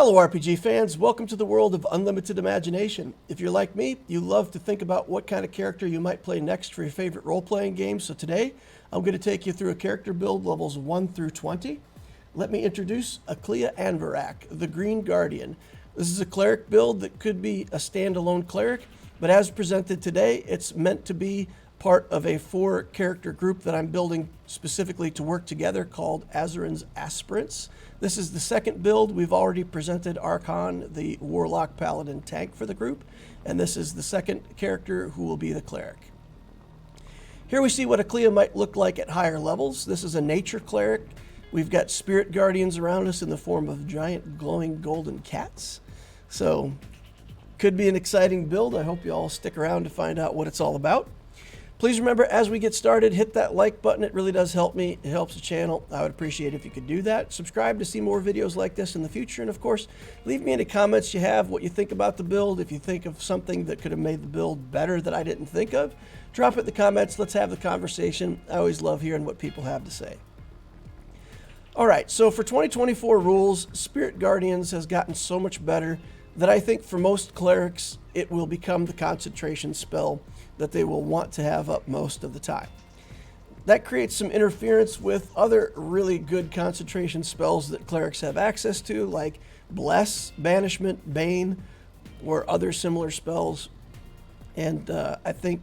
Hello RPG fans, welcome to the world of unlimited imagination. If you're like me, you love to think about what kind of character you might play next for your favorite role-playing game, so today I'm going to take you through a character build levels 1 through 20. Let me introduce Aclea the Green Guardian. This is a cleric build that could be a standalone cleric, but as presented today, it's meant to be part of a 4-character group that I'm building specifically to work together called Aziran's Aspirants. This is the second build. We've already presented Archon, the Warlock Paladin tank for the group, and this is the second character who will be the cleric. Here we see what Aclea might look like at higher levels. This is a nature cleric. We've got spirit guardians around us in the form of giant glowing golden cats. So, could be an exciting build. I hope you all stick around to find out what it's all about. Please remember, as we get started, hit that like button. It really does help me. It helps the channel. I would appreciate it if you could do that. Subscribe to see more videos like this in the future. And of course, leave me any comments you have, what you think about the build. If you think of something that could have made the build better that I didn't think of, drop it in the comments. Let's have the conversation. I always love hearing what people have to say. All right, so for 2024 rules, Spirit Guardians has gotten so much better that I think for most clerics, it will become the concentration spell that they will want to have up most of the time. That creates some interference with other really good concentration spells that clerics have access to, like Bless, Banishment, Bane, or other similar spells. And I think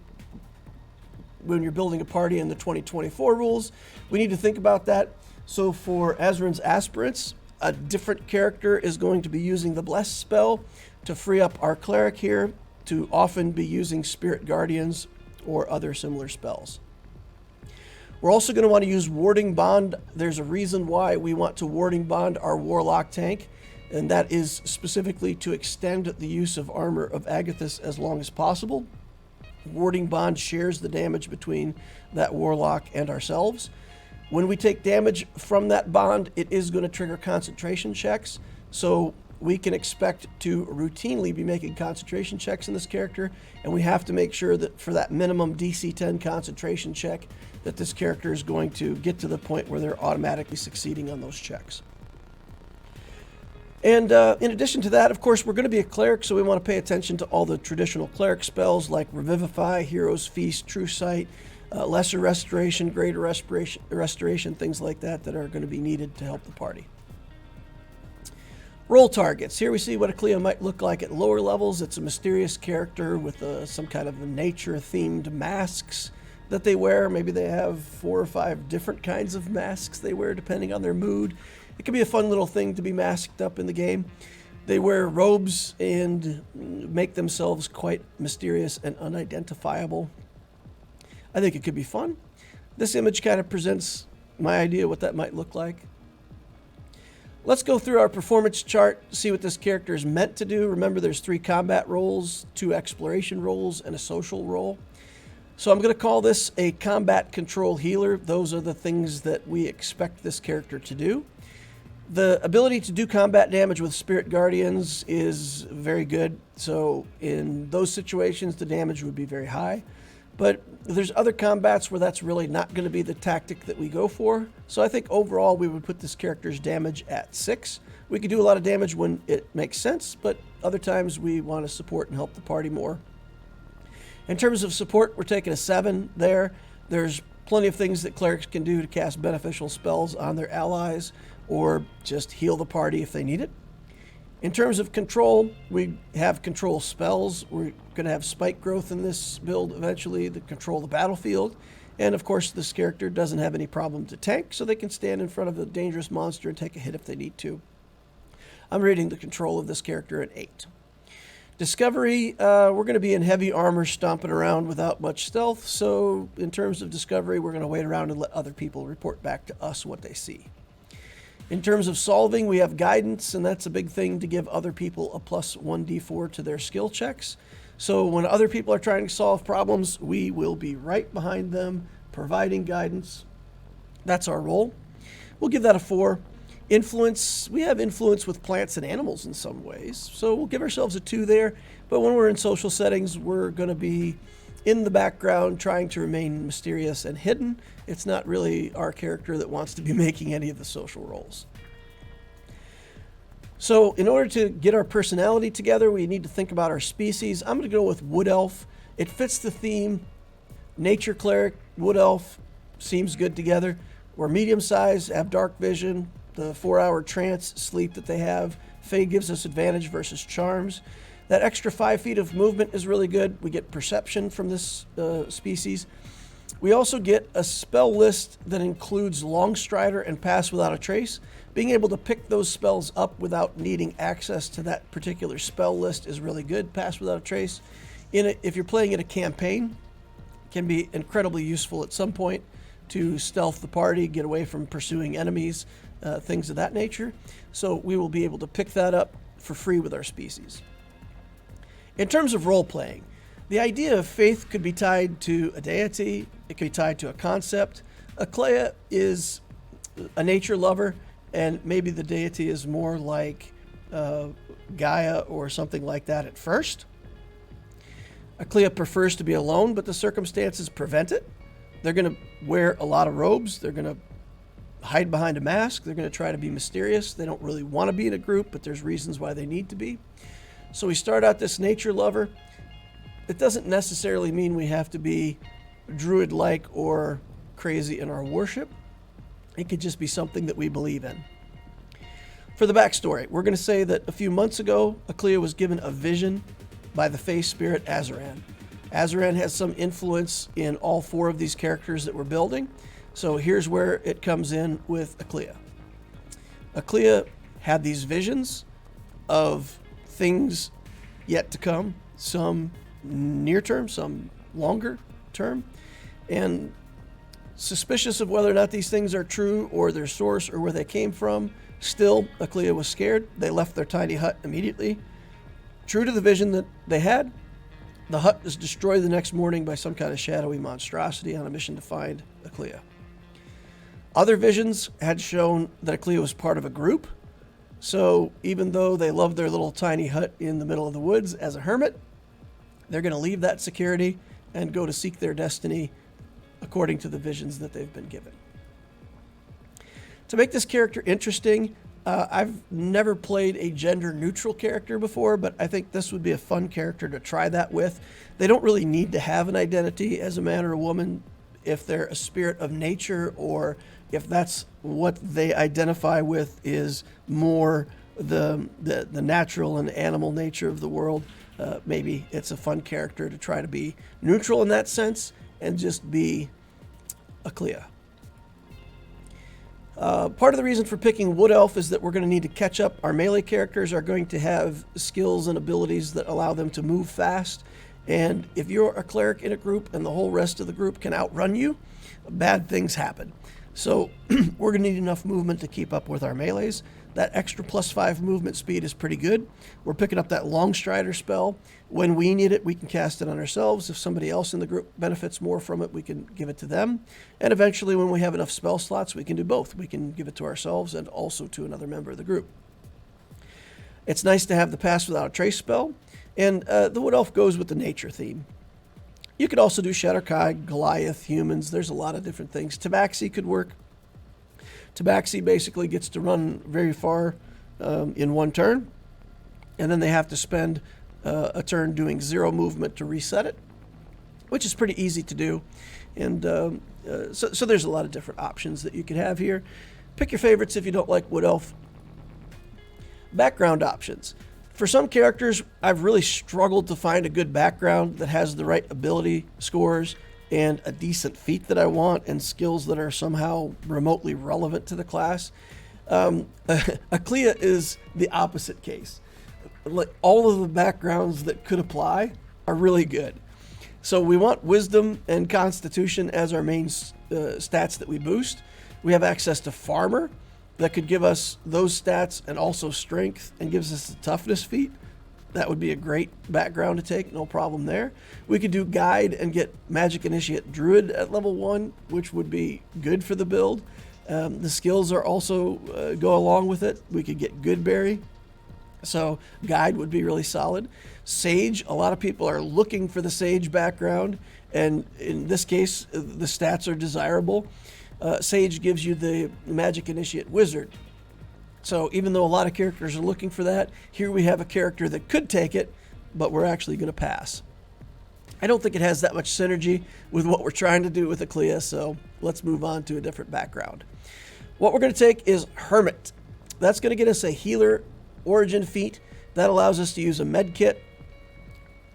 when you're building a party in the 2024 rules, we need to think about that. So for Aziran's Aspirants, a different character is going to be using the Bless spell to free up our cleric here to often be using Spirit Guardians or other similar spells. We're also going to want to use Warding Bond. There's a reason why we want to Warding Bond our Warlock tank, and that is specifically to extend the use of Armor of Agathys as long as possible. Warding Bond shares the damage between that Warlock and ourselves. When we take damage from that bond, it is going to trigger concentration checks, so we can expect to routinely be making concentration checks in this character, and we have to make sure that for that minimum DC 10 concentration check, that this character is going to get to the point where they're automatically succeeding on those checks. And in addition to that, of course, we're going to be a cleric, so we want to pay attention to all the traditional cleric spells like Revivify, Hero's Feast, True Sight, Lesser Restoration, Greater Restoration, things like that that are going to be needed to help the party. Role targets. Here we see what Aclea might look like at lower levels. It's a mysterious character with some kind of nature-themed masks that they wear. Maybe they have 4 or 5 different kinds of masks they wear depending on their mood. It can be a fun little thing to be masked up in the game. They wear robes and make themselves quite mysterious and unidentifiable. I think it could be fun. This image kind of presents my idea what that might look like. Let's go through our performance chart, see what this character is meant to do. Remember, there's 3 combat roles, 2 exploration roles, and a social role. So I'm going to call this a combat control healer. Those are the things that we expect this character to do. The ability to do combat damage with Spirit Guardians is very good. So in those situations, the damage would be very high. But there's other combats where that's really not going to be the tactic that we go for. So I think overall we would put this character's damage at 6. We could do a lot of damage when it makes sense, but other times we want to support and help the party more. In terms of support, we're taking a 7 there. There's plenty of things that clerics can do to cast beneficial spells on their allies or just heal the party if they need it. In terms of control, we have control spells. We're going to have spike growth in this build eventually to control the battlefield. And of course, this character doesn't have any problem to tank, so they can stand in front of a dangerous monster and take a hit if they need to. I'm rating the control of this character at 8. Discovery, we're going to be in heavy armor stomping around without much stealth. So in terms of discovery, we're going to wait around and let other people report back to us what they see. In terms of solving, we have guidance, and that's a big thing to give other people a plus 1d4 to their skill checks. So when other people are trying to solve problems, we will be right behind them, providing guidance. That's our role. We'll give that a 4. Influence, we have influence with plants and animals in some ways, so we'll give ourselves a 2 there. But when we're in social settings, we're going to be in the background trying to remain mysterious and hidden. It's not really our character that wants to be making any of the social roles. So in order to get our personality together, we need to think about our species. I'm going to go with Wood Elf. It fits the theme. Nature Cleric, Wood Elf seems good together. We're medium size, have dark vision, the 4-hour trance sleep that they have. Fey gives us advantage versus charms. That extra 5 feet of movement is really good. We get perception from this species. We also get a spell list that includes Longstrider and Pass Without a Trace. Being able to pick those spells up without needing access to that particular spell list is really good. Pass Without a Trace. If you're playing in a campaign, can be incredibly useful at some point to stealth the party, get away from pursuing enemies, things of that nature. So we will be able to pick that up for free with our species. In terms of role-playing, the idea of faith could be tied to a deity, it could be tied to a concept. Aclea is a nature lover, and maybe the deity is more like Gaia or something like that at first. Aclea prefers to be alone, but the circumstances prevent it. They're going to wear a lot of robes. They're going to hide behind a mask. They're going to try to be mysterious. They don't really want to be in a group, but there's reasons why they need to be. So we start out this nature lover. It doesn't necessarily mean we have to be druid-like or crazy in our worship. It could just be something that we believe in. For the backstory, we're going to say that a few months ago, Aclea was given a vision by the Fey spirit Aziran. Aziran has some influence in all 4 of these characters that we're building. So here's where it comes in with Aclea. Aclea had these visions of things yet to come, some near term, some longer term, and suspicious of whether or not these things are true or their source or where they came from. Still, Aclea was scared. They left their tiny hut immediately. True to the vision that they had, the hut is destroyed the next morning by some kind of shadowy monstrosity on a mission to find Aclea. Other visions had shown that Aclea was part of a group. So even though they loved their little tiny hut in the middle of the woods as a hermit, they're going to leave that security and go to seek their destiny according to the visions that they've been given. To make this character interesting, I've never played a gender-neutral character before, but I think this would be a fun character to try that with. They don't really need to have an identity as a man or a woman if they're a spirit of nature, or if that's what they identify with is more the natural and animal nature of the world. Maybe it's a fun character to try to be neutral in that sense and just be Aclea. Part of the reason for picking Wood Elf is that we're going to need to catch up. Our melee characters are going to have skills and abilities that allow them to move fast. And if you're a cleric in a group and the whole rest of the group can outrun you, bad things happen. So we're going to need enough movement to keep up with our melees. That extra +5 movement speed is pretty good. We're picking up that Longstrider spell. When we need it, we can cast it on ourselves. If somebody else in the group benefits more from it, we can give it to them. And eventually, when we have enough spell slots, we can do both. We can give it to ourselves and also to another member of the group. It's nice to have the Pass Without a Trace spell. And the Wood Elf goes with the nature theme. You could also do Shatterkai, Goliath, humans. There's a lot of different things. Tabaxi could work. Tabaxi basically gets to run very far in one turn, and then they have to spend a turn doing 0 movement to reset it, which is pretty easy to do. And so there's a lot of different options that you could have here. Pick your favorites if you don't like Wood Elf. Background options. For some characters, I've really struggled to find a good background that has the right ability scores and a decent feat that I want and skills that are somehow remotely relevant to the class. Aclea is the opposite case. Like, all of the backgrounds that could apply are really good. So we want wisdom and constitution as our main stats that we boost. We have access to farmer that could give us those stats and also strength and gives us the toughness feat. That would be a great background to take, no problem there. We could do guide and get magic initiate druid at level 1, which would be good for the build. The skills are also go along with it. We could get goodberry, so guide would be really solid. Sage, a lot of people are looking for the sage background, and in this case, the stats are desirable. Sage gives you the magic initiate wizard. So even though a lot of characters are looking for that, here we have a character that could take it, but we're actually going to pass. I don't think it has that much synergy with what we're trying to do with Aclea, so let's move on to a different background. What we're going to take is Hermit. That's going to get us a healer origin feat. That allows us to use a med kit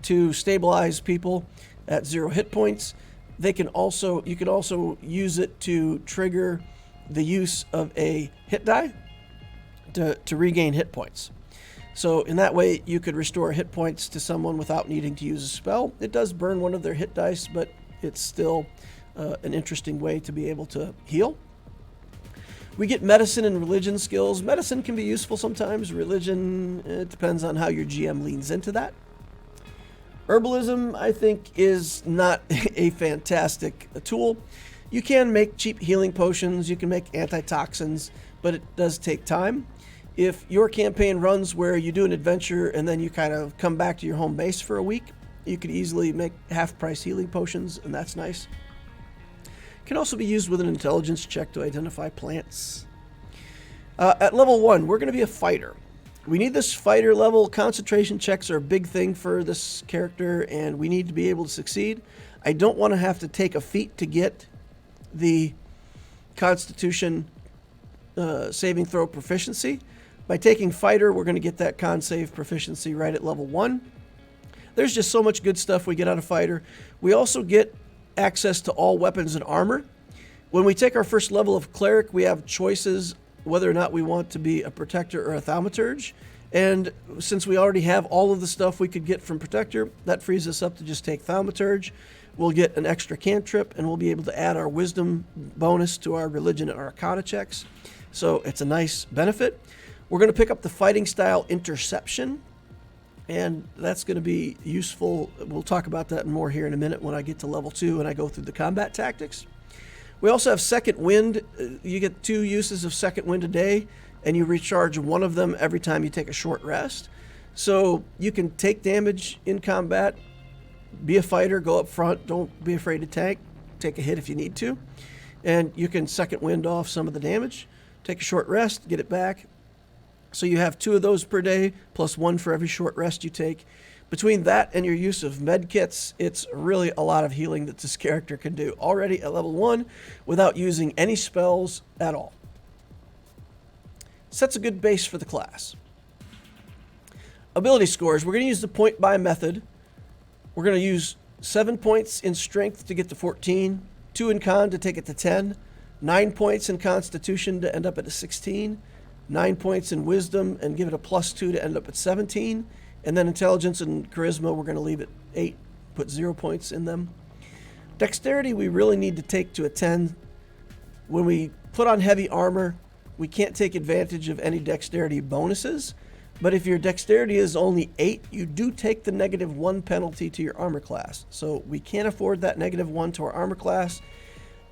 to stabilize people at 0 hit points. You can also use it to trigger the use of a hit die to regain hit points. So in that way, you could restore hit points to someone without needing to use a spell. It does burn one of their hit dice, but it's still an interesting way to be able to heal. We get medicine and religion skills. Medicine can be useful sometimes. Religion, it depends on how your GM leans into that. Herbalism, I think, is not a fantastic tool. You can make cheap healing potions. You can make antitoxins, but it does take time. If your campaign runs where you do an adventure and then you kind of come back to your home base for a week, you could easily make half-price healing potions, and that's nice. Can also be used with an intelligence check to identify plants. At level 1, we're going to be a fighter. We need this fighter level. Concentration checks are a big thing for this character, and we need to be able to succeed. I don't want to have to take a feat to get the Constitution saving throw proficiency. By taking fighter, we're going to get that con save proficiency right at level 1. There's just so much good stuff we get out of fighter. We also get access to all weapons and armor. When we take our first level of cleric, we have choices whether or not we want to be a protector or a thaumaturge. And since we already have all of the stuff we could get from protector, that frees us up to just take thaumaturge. We'll get an extra cantrip, and we'll be able to add our wisdom bonus to our religion and arcana checks. So it's a nice benefit. We're going to pick up the fighting style interception, and that's going to be useful. We'll talk about that more here in a minute when I get to level 2 and I go through the combat tactics. We also have second wind. You get 2 uses of second wind a day, and you recharge one of them every time you take a short rest. So you can take damage in combat, be a fighter, go up front, don't be afraid to tank, take a hit if you need to, and you can second wind off some of the damage, take a short rest, get it back. So you have 2 of those per day, plus 1 for every short rest you take. Between that and your use of med kits, it's really a lot of healing that this character can do already at level 1 without using any spells at all. Sets a good base for the class. Ability scores, we're going to use the point buy method. We're going to use 7 points in strength to get to 14, 2 in con to take it to 10, 9 points in constitution to end up at a 16, 9 points in wisdom and give it a +2 to end up at 17. And then intelligence and charisma, we're going to leave it 8, put 0 points in them. Dexterity, we really need to take to a 10. When we put on heavy armor, we can't take advantage of any dexterity bonuses. But if your dexterity is only 8, you do take the -1 penalty to your armor class. So we can't afford that -1 to our armor class.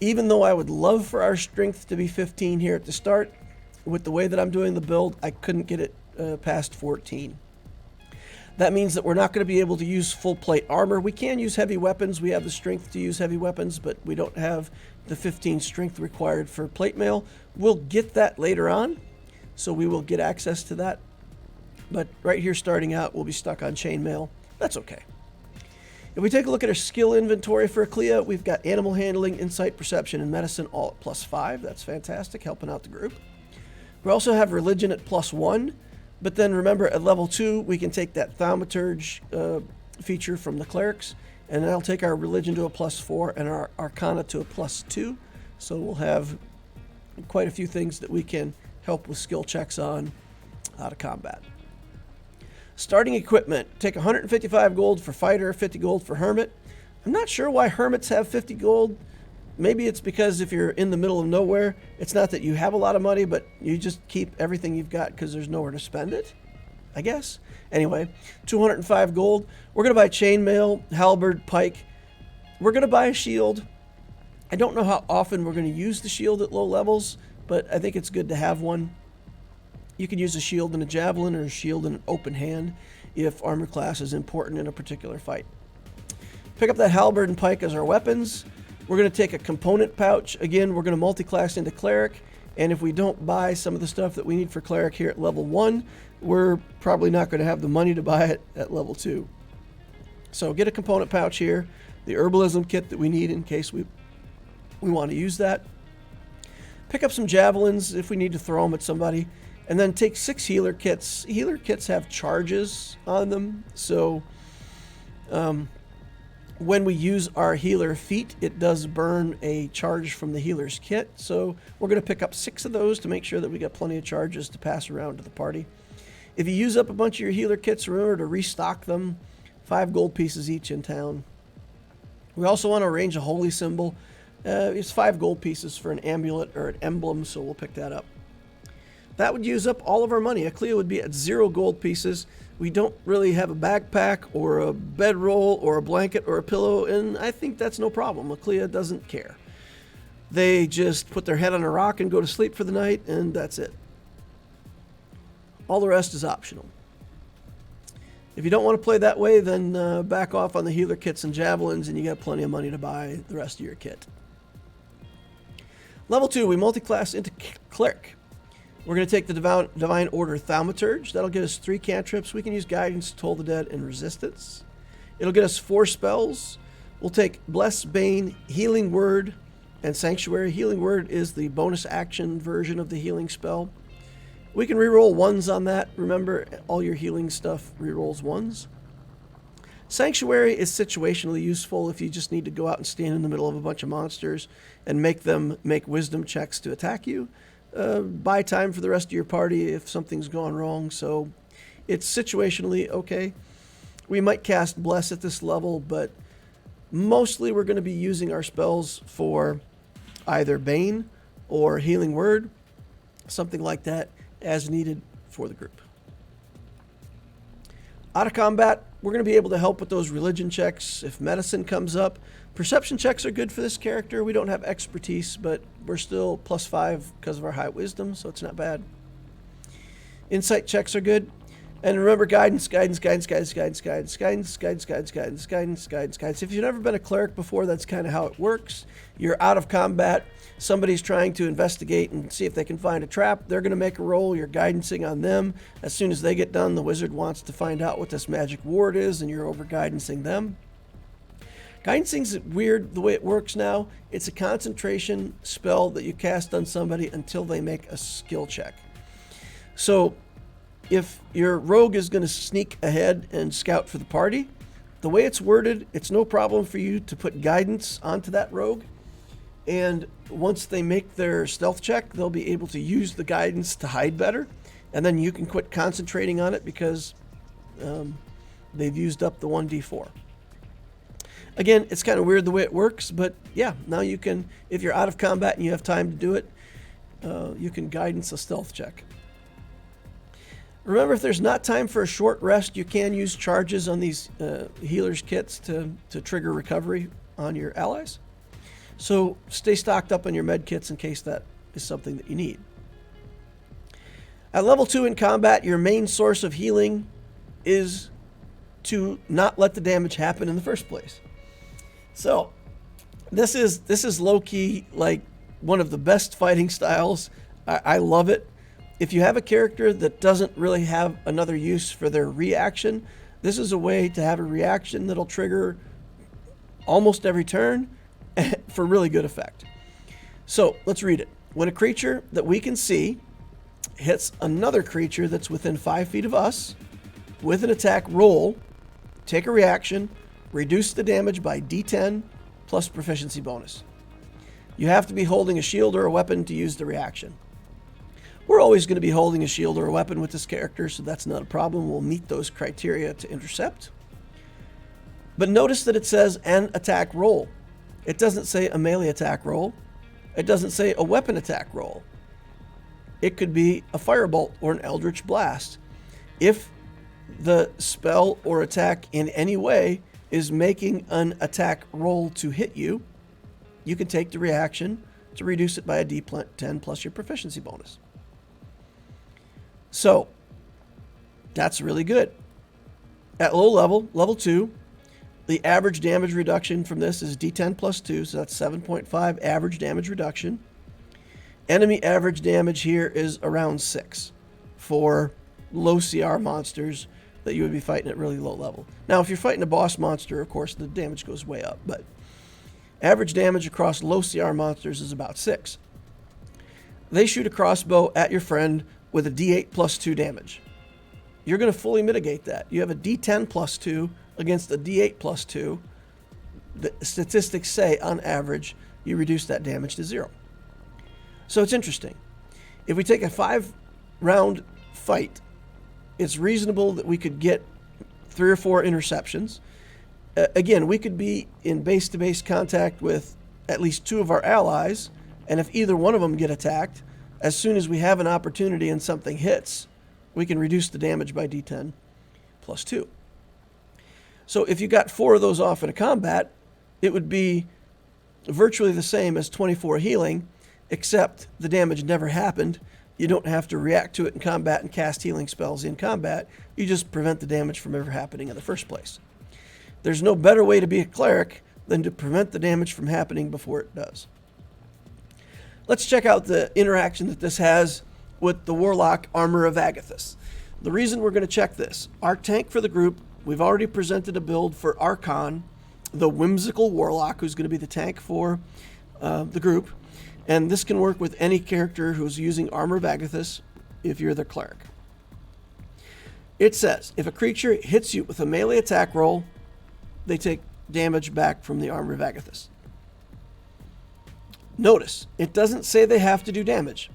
Even though I would love for our strength to be 15 here at the start, with the way that I'm doing the build, I couldn't get it past 14. That means that we're not going to be able to use full plate armor. We can use heavy weapons. We have the strength to use heavy weapons, but we don't have the 15 strength required for plate mail. We'll get that later on, so we will get access to that. But right here starting out, we'll be stuck on chainmail. That's okay. If we take a look at our skill inventory for Aclea, we've got animal handling, insight, perception, and medicine all at +5. That's fantastic, helping out the group. We also have religion at +1, but then remember at level 2 we can take that thaumaturge feature from the clerics, and that'll take our religion to a +4 and our arcana to a +2. So we'll have quite a few things that we can help with skill checks on out of combat. Starting equipment, take 155 gold for fighter, 50 gold for hermit. I'm not sure why hermits have 50 gold. Maybe it's because if you're in the middle of nowhere, it's not that you have a lot of money, but you just keep everything you've got because there's nowhere to spend it, I guess. Anyway, 205 gold. We're going to buy chainmail, halberd, pike. We're going to buy a shield. I don't know how often we're going to use the shield at low levels, but I think it's good to have one. You can use a shield and a javelin or a shield and an open hand if armor class is important in a particular fight. Pick up that halberd and pike as our weapons. We're going to take a component pouch. Again, we're going to multi-class into cleric, And if we don't buy some of the stuff that we need for Cleric here at level 1, we're probably not going to have the money to buy it at level 2. So get a component pouch here, the herbalism kit that we need in case we want to use that. Pick up some javelins if we need to throw them at somebody. And then take 6 healer kits. Healer kits have charges on them, so when we use our healer feat, it does burn a charge from the healer's kit. So we're going to pick up 6 of those to make sure that we got plenty of charges to pass around to the party. If you use up a bunch of your healer kits, remember to restock them. 5 gold pieces each in town. We also want to arrange a holy symbol. It's 5 gold pieces for an amulet or an emblem, so we'll pick that up. That would use up all of our money. Aclea would be at 0 gold pieces. We don't really have a backpack or a bedroll or a blanket or a pillow, and I think that's no problem. Aclea doesn't care. They just put their head on a rock and go to sleep for the night, and that's it. All the rest is optional. If you don't want to play that way, then back off on the healer kits and javelins, and you got plenty of money to buy the rest of your kit. Level 2, we multi-class into Cleric. We're going to take the Divine Order Thaumaturge. That'll get us 3 cantrips. We can use Guidance, Toll the Dead, and Resistance. It'll get us 4 spells. We'll take Bless, Bane, Healing Word, and Sanctuary. Healing Word is the bonus action version of the healing spell. We can reroll 1s on that. Remember, all your healing stuff rerolls 1s. Sanctuary is situationally useful if you just need to go out and stand in the middle of a bunch of monsters and make them make wisdom checks to attack you. Buy time for the rest of your party if something's gone wrong, so it's situationally okay. We might cast Bless at this level, but mostly we're going to be using our spells for either Bane or Healing Word, something like that, as needed for the group. Out of combat, we're going to be able to help with those religion checks if medicine comes up. Perception checks are good for this character. We don't have expertise, but we're still +5 because of our high wisdom, so it's not bad. Insight checks are good. And remember, guidance. If you've never been a cleric before, that's kind of how it works. You're out of combat. Somebody's trying to investigate and see if they can find a trap. They're going to make a roll. You're guidancing on them. As soon as they get done, the wizard wants to find out what this magic ward is, and you're over guidancing them. Guidancing's weird the way it works now. It's a concentration spell that you cast on somebody until they make a skill check. So if your rogue is going to sneak ahead and scout for the party, the way it's worded, it's no problem for you to put guidance onto that rogue. And once they make their stealth check, they'll be able to use the guidance to hide better. And then you can quit concentrating on it because they've used up the 1d4. Again, it's kind of weird the way it works, but yeah, now you can, if you're out of combat and you have time to do it, you can guidance a stealth check. Remember, if there's not time for a short rest, you can use charges on these healer's kits to trigger recovery on your allies. So stay stocked up on your med kits in case that is something that you need. At level 2 in combat, your main source of healing is to not let the damage happen in the first place. So this is low-key like one of the best fighting styles. I love it. If you have a character that doesn't really have another use for their reaction, this is a way to have a reaction that'll trigger almost every turn for really good effect. So let's read it. When a creature that we can see hits another creature that's within 5 feet of us with an attack roll, take a reaction, reduce the damage by d10 plus proficiency bonus. You have to be holding a shield or a weapon to use the reaction. We're always going to be holding a shield or a weapon with this character, so that's not a problem. We'll meet those criteria to intercept. But notice that it says an attack roll. It doesn't say a melee attack roll. It doesn't say a weapon attack roll. It could be a firebolt or an eldritch blast. If the spell or attack in any way is making an attack roll to hit you, you can take the reaction to reduce it by a d10 plus your proficiency bonus. So that's really good. At low level, level 2, the average damage reduction from this is d10 plus 2, so that's 7.5 average damage reduction. Enemy average damage here is around 6 for low CR monsters that you would be fighting at really low level. Now, if you're fighting a boss monster, of course, the damage goes way up, but average damage across low CR monsters is about 6. They shoot a crossbow at your friend with a D8 plus 2 damage. You're going to fully mitigate that. You have a D10 plus 2 against a D8 plus 2. The statistics say, on average, you reduce that damage to 0. So it's interesting. If we take a 5-round fight, it's reasonable that we could get 3 or 4 interceptions. Again, we could be in base-to-base contact with at least 2 of our allies, and if either one of them get attacked, as soon as we have an opportunity and something hits, we can reduce the damage by D10 plus 2. So if you got 4 of those off in a combat, it would be virtually the same as 24 healing, except the damage never happened. You don't have to react to it in combat and cast healing spells in combat. You just prevent the damage from ever happening in the first place. There's no better way to be a cleric than to prevent the damage from happening before it does. Let's check out the interaction that this has with the Warlock Armor of Agathis. The reason we're going to check this, our tank for the group, we've already presented a build for Archon, the whimsical Warlock, who's going to be the tank for the group. And this can work with any character who's using Armor of Agathis if you're the cleric. It says, if a creature hits you with a melee attack roll, they take damage back from the Armor of Agathis. Notice, it doesn't say they have to do damage.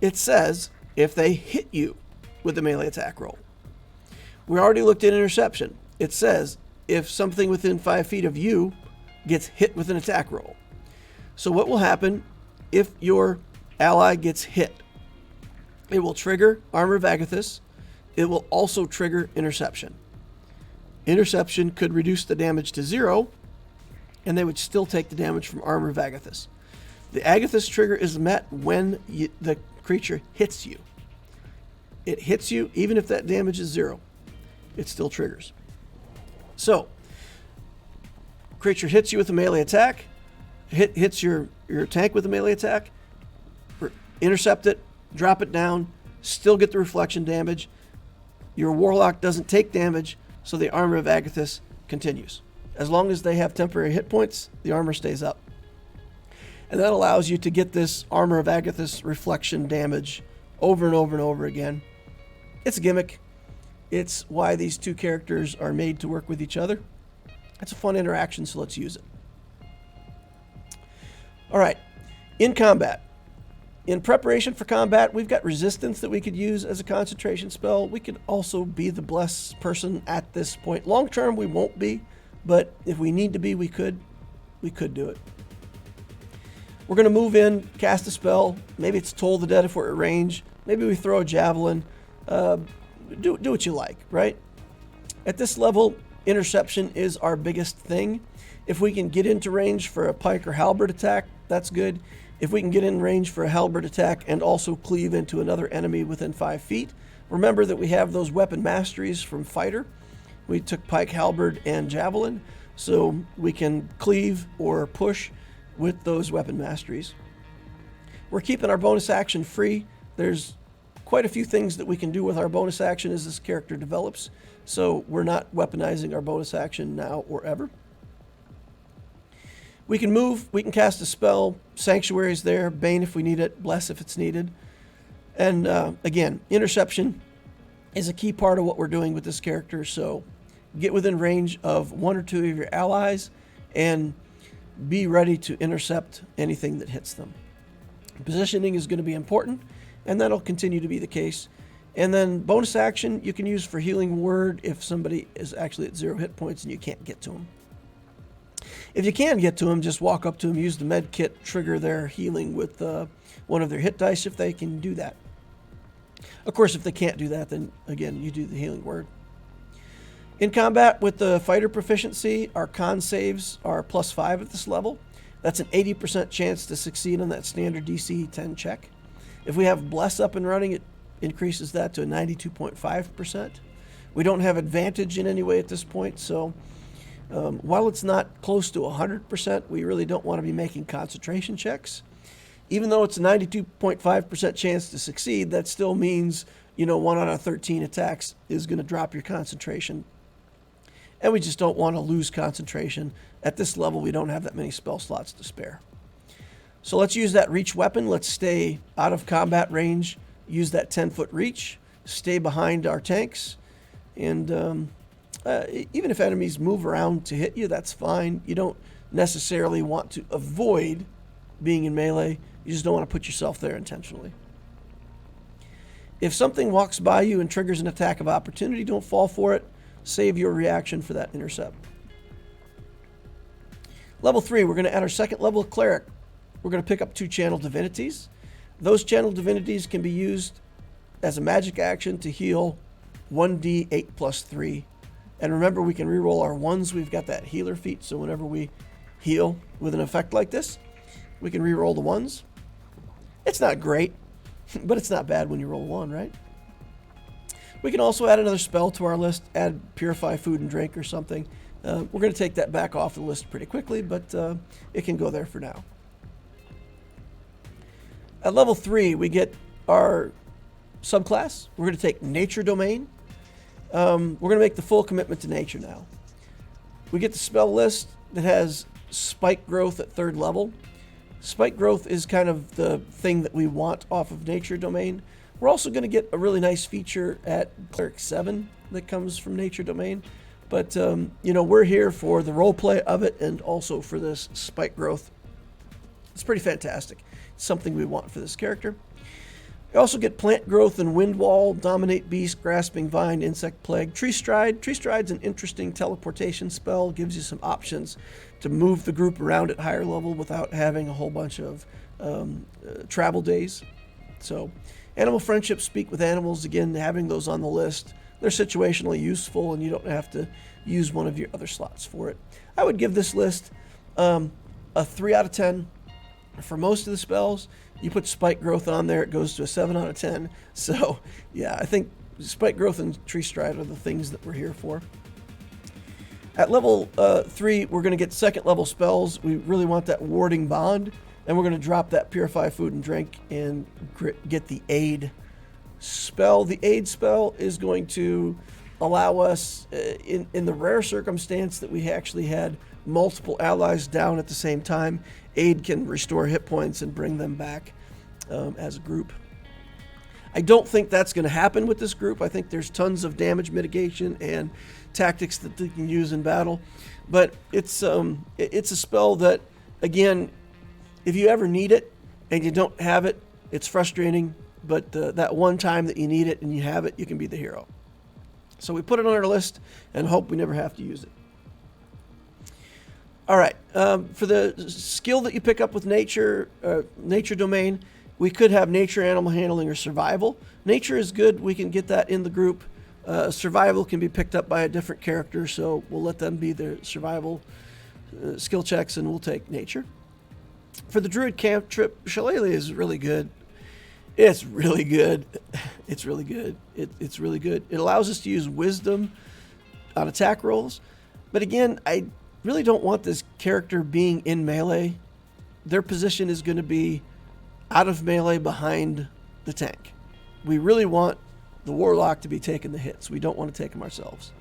It says if they hit you with a melee attack roll. We already looked at interception. It says if something within 5 feet of you gets hit with an attack roll. So what will happen if your ally gets hit? It will trigger Armor of Agathis. It will also trigger interception. Interception could reduce the damage to 0, and they would still take the damage from Armor of Agathis. The Agathis trigger is met when the creature hits you. It hits you, even if that damage is 0. It still triggers. So, creature hits you with a melee attack, hits your tank with a melee attack, intercept it, drop it down, still get the reflection damage. Your Warlock doesn't take damage, so the Armor of Agathis continues. As long as they have temporary hit points, the armor stays up. And that allows you to get this Armor of Agathis reflection damage over and over and over again. It's a gimmick. It's why these two characters are made to work with each other. It's a fun interaction, so let's use it. All right, in combat. In preparation for combat, we've got resistance that we could use as a concentration spell. We could also be the bless person at this point. Long term, we won't be, but if we need to be, we could do it. We're going to move in, cast a spell. Maybe it's Toll the Dead if we're at range. Maybe we throw a javelin. Do what you like, right? At this level, interception is our biggest thing. If we can get into range for a pike or halberd attack, that's good. If we can get in range for a halberd attack and also cleave into another enemy within 5 feet, remember that we have those weapon masteries from Fighter. We took pike, halberd, and javelin, so we can cleave or push with those weapon masteries. We're keeping our bonus action free. There's quite a few things that we can do with our bonus action as this character develops, so we're not weaponizing our bonus action now or ever. We can move, we can cast a spell, Sanctuary's there, Bane if we need it, Bless if it's needed. And again, interception is a key part of what we're doing with this character, so get within range of 1 or 2 of your allies and be ready to intercept anything that hits them. Positioning is going to be important, and that'll continue to be the case. And then bonus action you can use for Healing Word if somebody is actually at 0 hit points and you can't get to them. If you can get to them, just walk up to them, use the med kit, trigger their healing with one of their hit dice if they can do that. Of course, if they can't do that, then again, you do the Healing Word. In combat with the fighter proficiency, our con saves are +5 at this level. That's an 80% chance to succeed on that standard DC 10 check. If we have Bless up and running, it increases that to a 92.5%. We don't have advantage in any way at this point, so while it's not close to 100%, we really don't want to be making concentration checks. even though it's a 92.5% chance to succeed, that still means, 1 out of 13 attacks is going to drop your concentration. And we just don't want to lose concentration. At this level, we don't have that many spell slots to spare. So let's use that reach weapon. Let's stay out of combat range, use that 10-foot reach, stay behind our tanks, and even if enemies move around to hit you, that's fine. You don't necessarily want to avoid being in melee. You just don't want to put yourself there intentionally. If something walks by you and triggers an attack of opportunity, don't fall for it. Save your reaction for that intercept. Level 3, we're going to add our second level of Cleric. We're going to pick up 2 Channel Divinities. Those Channel Divinities can be used as a magic action to heal 1d8 plus 3. And remember, we can reroll our 1s. We've got that healer feat, so whenever we heal with an effect like this, we can reroll the 1s. It's not great, but it's not bad when you roll 1, right? We can also add another spell to our list, add Purify Food and Drink or something. We're going to take that back off the list pretty quickly, but it can go there for now. At level 3, we get our subclass. We're going to take Nature Domain. We're going to make the full commitment to nature now. We get the spell list that has Spike Growth at 3rd level. Spike Growth is kind of the thing that we want off of Nature Domain. We're also going to get a really nice feature at Cleric 7 that comes from Nature Domain. But, we're here for the roleplay of it and also for this Spike Growth. It's pretty fantastic. It's something we want for this character. We also get Plant Growth and Wind Wall, Dominate Beast, Grasping Vine, Insect Plague, Tree Stride. Tree Stride's an interesting teleportation spell. Gives you some options to move the group around at higher level without having a whole bunch of travel days. So, Animal Friendship, Speak with Animals, again, having those on the list. They're situationally useful, and you don't have to use one of your other slots for it. I would give this list a 3 out of 10. For most of the spells, you put Spike Growth on there, it goes to a 7 out of 10. So, yeah, I think Spike Growth and Tree Stride are the things that we're here for. At level 3, we're going to get 2nd level spells. We really want that Warding Bond, and we're going to drop that Purify Food and Drink and get the Aid spell. The Aid spell is going to allow us, in the rare circumstance that we actually had multiple allies down at the same time, Aid can restore hit points and bring them back as a group. I don't think that's going to happen with this group. I think there's tons of damage mitigation and tactics that they can use in battle. But it's a spell that, again, if you ever need it and you don't have it, it's frustrating. But that one time that you need it and you have it, you can be the hero. So we put it on our list and hope we never have to use it. All right, for the skill that you pick up with Nature Domain, we could have Nature, Animal Handling, or Survival. Nature is good. We can get that in the group. Survival can be picked up by a different character, so we'll let them be their survival skill checks, and we'll take Nature. For the Druid cantrip, Shillelagh is really good. It's really good. It's really good. It's really good. It allows us to use Wisdom on attack rolls. But again, I really don't want this character being in melee. Their position is going to be out of melee behind the tank. We really want the Warlock to be taking the hits. We don't want to take them ourselves.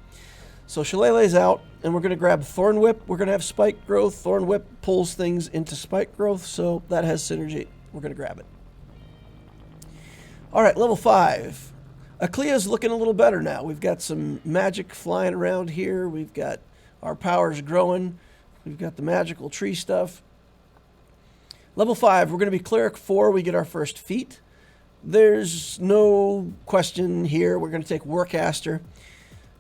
So Shillelagh's out, and we're going to grab Thorn Whip. We're going to have Spike Growth. Thorn Whip pulls things into Spike Growth, so that has synergy. We're going to grab it. All right, level 5. Aclea's looking a little better now. We've got some magic flying around here. We've got our powers growing. We've got the magical tree stuff. Level 5, we're going to be Cleric 4. We get our first feat. There's no question here. We're going to take Warcaster.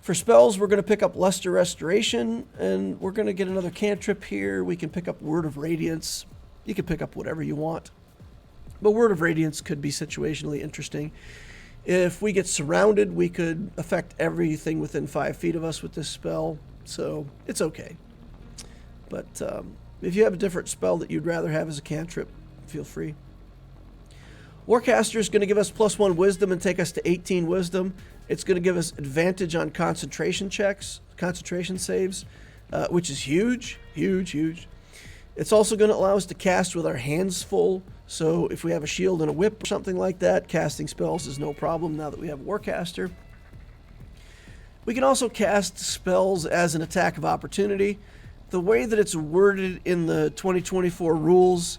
For spells, we're going to pick up Luster Restoration, and we're going to get another cantrip here. We can pick up Word of Radiance. You can pick up whatever you want. But Word of Radiance could be situationally interesting. If we get surrounded, we could affect everything within 5 feet of us with this spell, so it's okay. But if you have a different spell that you'd rather have as a cantrip, feel free. Warcaster is going to give us +1 Wisdom and take us to 18 Wisdom. It's going to give us advantage on concentration checks, concentration saves, which is huge, huge, huge. It's also going to allow us to cast with our hands full. So if we have a shield and a whip or something like that, casting spells is no problem now that we have Warcaster. We can also cast spells as an attack of opportunity. The way that it's worded in the 2024 rules,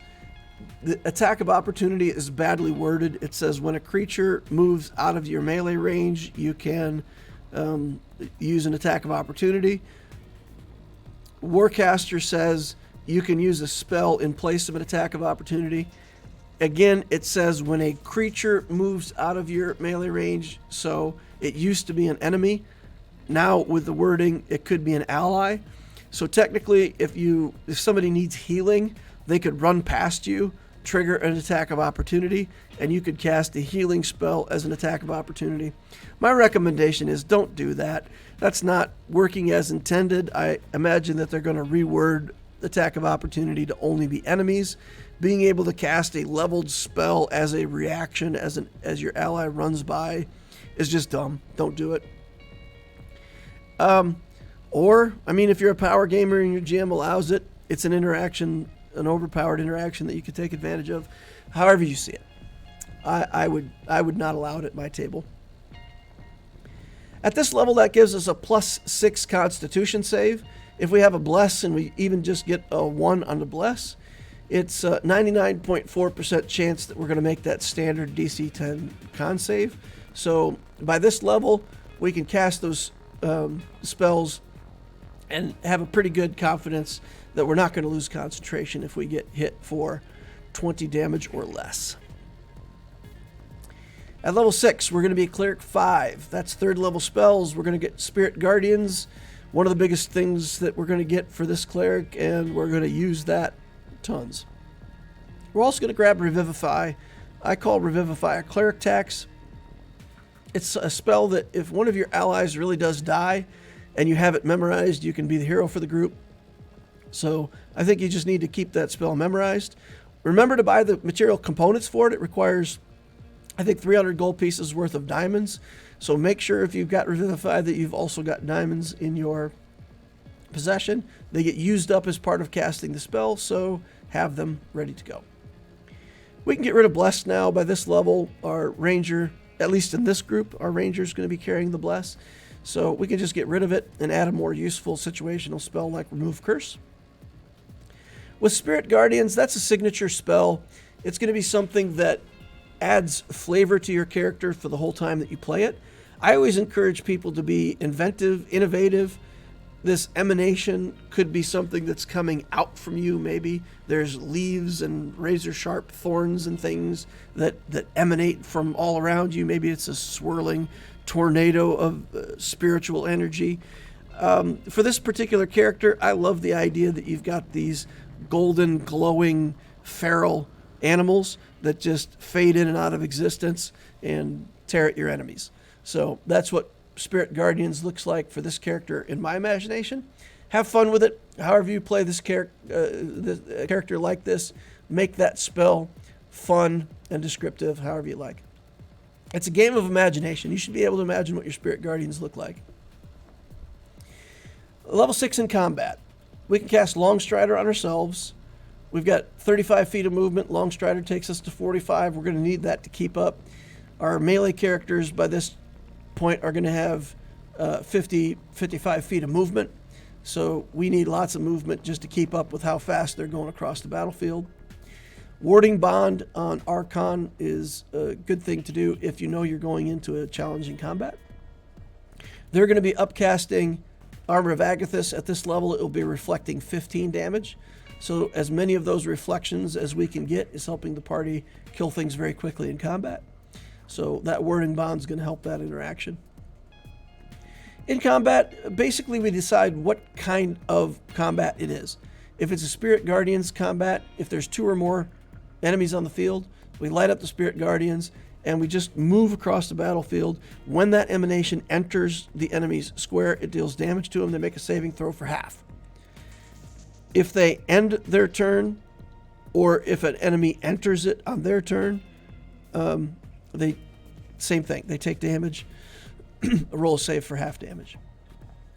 the attack of opportunity is badly worded. It says when a creature moves out of your melee range, you can use an attack of opportunity. Warcaster says you can use a spell in place of an attack of opportunity. Again, it says when a creature moves out of your melee range, so it used to be an enemy. Now with the wording, it could be an ally. So technically, if somebody needs healing, they could run past you, trigger an attack of opportunity, and you could cast a healing spell as an attack of opportunity. My recommendation is don't do that. That's not working as intended. I imagine that they're going to reword attack of opportunity to only be enemies. Being able to cast a leveled spell as a reaction as your ally runs by is just dumb. Don't do it. If you're a power gamer and your GM allows it, it's an interaction, an overpowered interaction that you could take advantage of. However you see it, I would not allow it at my table. At this level, that gives us a +6 Constitution save. If we have a bless and we even just get a 1 on the bless, it's a 99.4% chance that we're going to make that standard DC 10 con save. So by this level, we can cast those spells and have a pretty good confidence that we're not going to lose concentration if we get hit for 20 damage or less. At level 6, we're going to be Cleric 5. That's 3rd level spells. We're going to get Spirit Guardians, one of the biggest things that we're going to get for this Cleric, and we're going to use that tons. We're also going to grab Revivify. I call Revivify a Cleric tax. It's a spell that if one of your allies really does die and you have it memorized, you can be the hero for the group. So I think you just need to keep that spell memorized. Remember to buy the material components for it. It requires, I think, 300 gold pieces worth of diamonds. So make sure if you've got Revivify that you've also got diamonds in your possession. They get used up as part of casting the spell, so have them ready to go. We can get rid of Bless now. By this level, our Ranger, at least in this group, our Ranger is going to be carrying the Bless. So we can just get rid of it and add a more useful situational spell like Remove Curse. With Spirit Guardians, that's a signature spell. It's going to be something that adds flavor to your character for the whole time that you play it. I always encourage people to be inventive, innovative. This emanation could be something that's coming out from you, maybe. There's leaves and razor-sharp thorns and things that emanate from all around you. Maybe it's a swirling tornado of spiritual energy. For this particular character, I love the idea that you've got these golden, glowing, feral animals that just fade in and out of existence and tear at your enemies. So that's what Spirit Guardians looks like for this character in my imagination. Have fun with it. However you play this character like this, make that spell fun and descriptive, however you like. It's a game of imagination. You should be able to imagine what your Spirit Guardians look like. Level 6 in combat. We can cast Longstrider on ourselves. We've got 35 feet of movement. Longstrider takes us to 45. We're going to need that to keep up. Our melee characters by this point are going to have 55 feet of movement. So we need lots of movement just to keep up with how fast they're going across the battlefield. Warding Bond on Archon is a good thing to do if you know you're going into a challenging combat. They're going to be upcasting Armor of Agathis. At this level, it will be reflecting 15 damage. So as many of those reflections as we can get is helping the party kill things very quickly in combat. So that Warding Bond is going to help that interaction. In combat, basically we decide what kind of combat it is. If it's a Spirit Guardians combat, if there's 2 or more enemies on the field, we light up the Spirit Guardians and we just move across the battlefield. When that emanation enters the enemy's square, it deals damage to them. They make a saving throw for half. If they end their turn, or if an enemy enters it on their turn, same thing. They take damage, roll a save for half damage.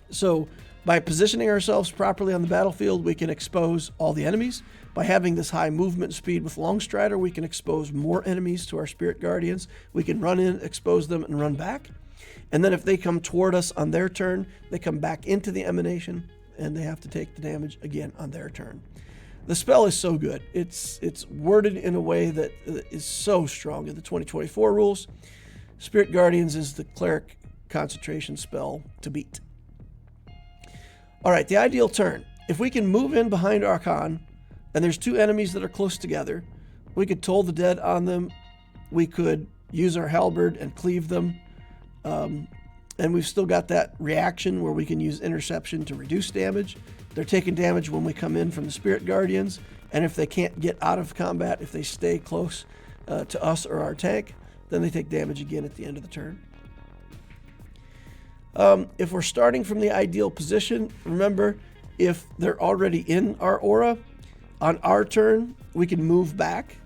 So By positioning ourselves properly on the battlefield, we can expose all the enemies. By having this high movement speed with Longstrider, we can expose more enemies to our Spirit Guardians. We can run in, expose them, and run back. And then if they come toward us on their turn, they come back into the emanation, and they have to take the damage again on their turn. The spell is so good. It's worded in a way that is so strong in the 2024 rules. Spirit Guardians is the Cleric concentration spell to beat. All right, the ideal turn. If we can move in behind Archon, and there's two enemies that are close together, we could toll the dead on them. We could use our halberd and cleave them. And we've still got that reaction where we can use interception to reduce damage. They're taking damage when we come in from the Spirit Guardians. And if they can't get out of combat, if they stay close to us or our tank, then they take damage again at the end of the turn. If we're starting from the ideal position, remember, if they're already in our aura, on our turn, we can move back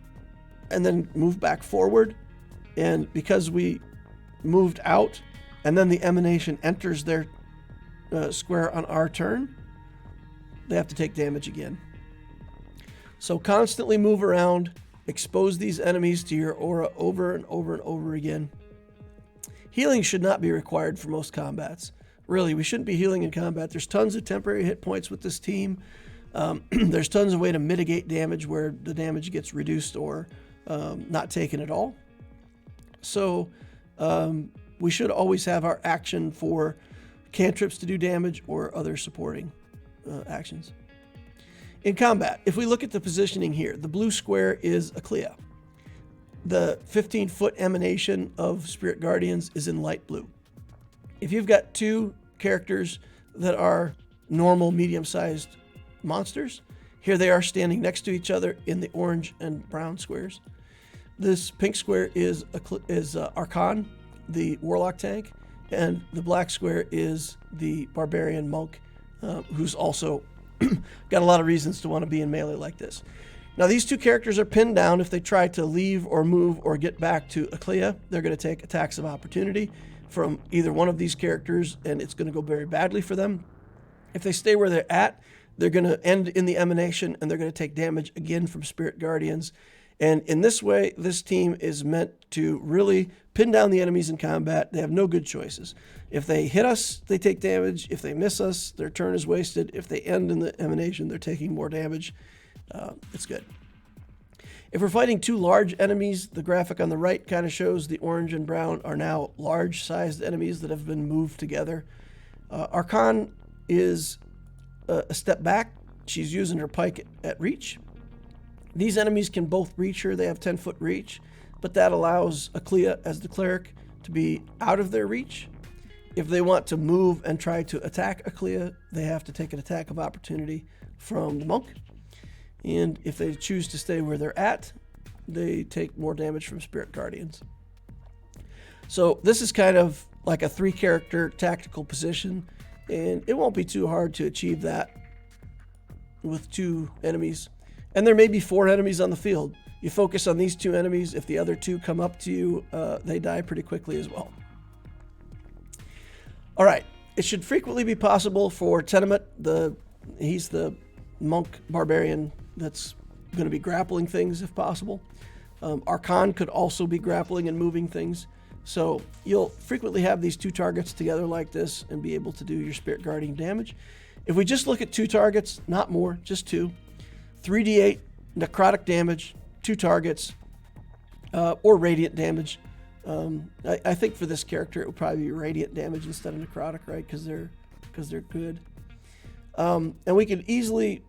and then move back forward. And because we moved out and then the emanation enters their square on our turn, they have to take damage again. So constantly move around, expose these enemies to your aura over and over and over again. Healing should not be required for most combats. Really, we shouldn't be healing in combat. There's tons of temporary hit points with this team. There's tons of way to mitigate damage where the damage gets reduced or not taken at all. So we should always have our action for cantrips to do damage or other supporting actions. In combat, if we look at the positioning here, the blue square is Aclea. The 15-foot emanation of Spirit Guardians is in light blue. If you've got two characters that are normal, medium-sized monsters, here they are standing next to each other in the orange and brown squares. This pink square is Archon, the Warlock tank, and the black square is the Barbarian Monk, who's also got a lot of reasons to want to be in melee like this. Now, these two characters are pinned down. If they try to leave or move or get back to Aclea, they're going to take attacks of opportunity from either one of these characters, and it's going to go very badly for them. If they stay where they're at, they're going to end in the emanation, and they're going to take damage again from Spirit Guardians. And in this way, this team is meant to really pin down the enemies in combat. They have no good choices. If they hit us, they take damage. If they miss us, their turn is wasted. If they end in the emanation, they're taking more damage. It's good. If we're fighting two large enemies, the graphic on the right kind of shows the orange and brown are now large-sized enemies that have been moved together. Archon is a step back. She's using her pike at reach. These enemies can both reach her. They have 10-foot reach, but that allows Aclea as the cleric to be out of their reach. If they want to move and try to attack Aclea, they have to take an attack of opportunity from the monk. And if they choose to stay where they're at, they take more damage from Spirit Guardians. So this is kind of like a 3-character tactical position, and it won't be too hard to achieve that with 2 enemies. And there may be 4 enemies on the field. You focus on these 2 enemies. If the other 2 come up to you, they die pretty quickly as well. All right. It should frequently be possible for Tenement, he's the monk barbarian that's going to be grappling things if possible. Archon could also be grappling and moving things. So you'll frequently have these 2 targets together like this and be able to do your Spirit Guardian damage. If we just look at 2 targets, not more, just 2, 3d8 necrotic damage, 2 targets, or radiant damage. I think for this character it would probably be radiant damage instead of necrotic, right? Because they're good. And we can easily,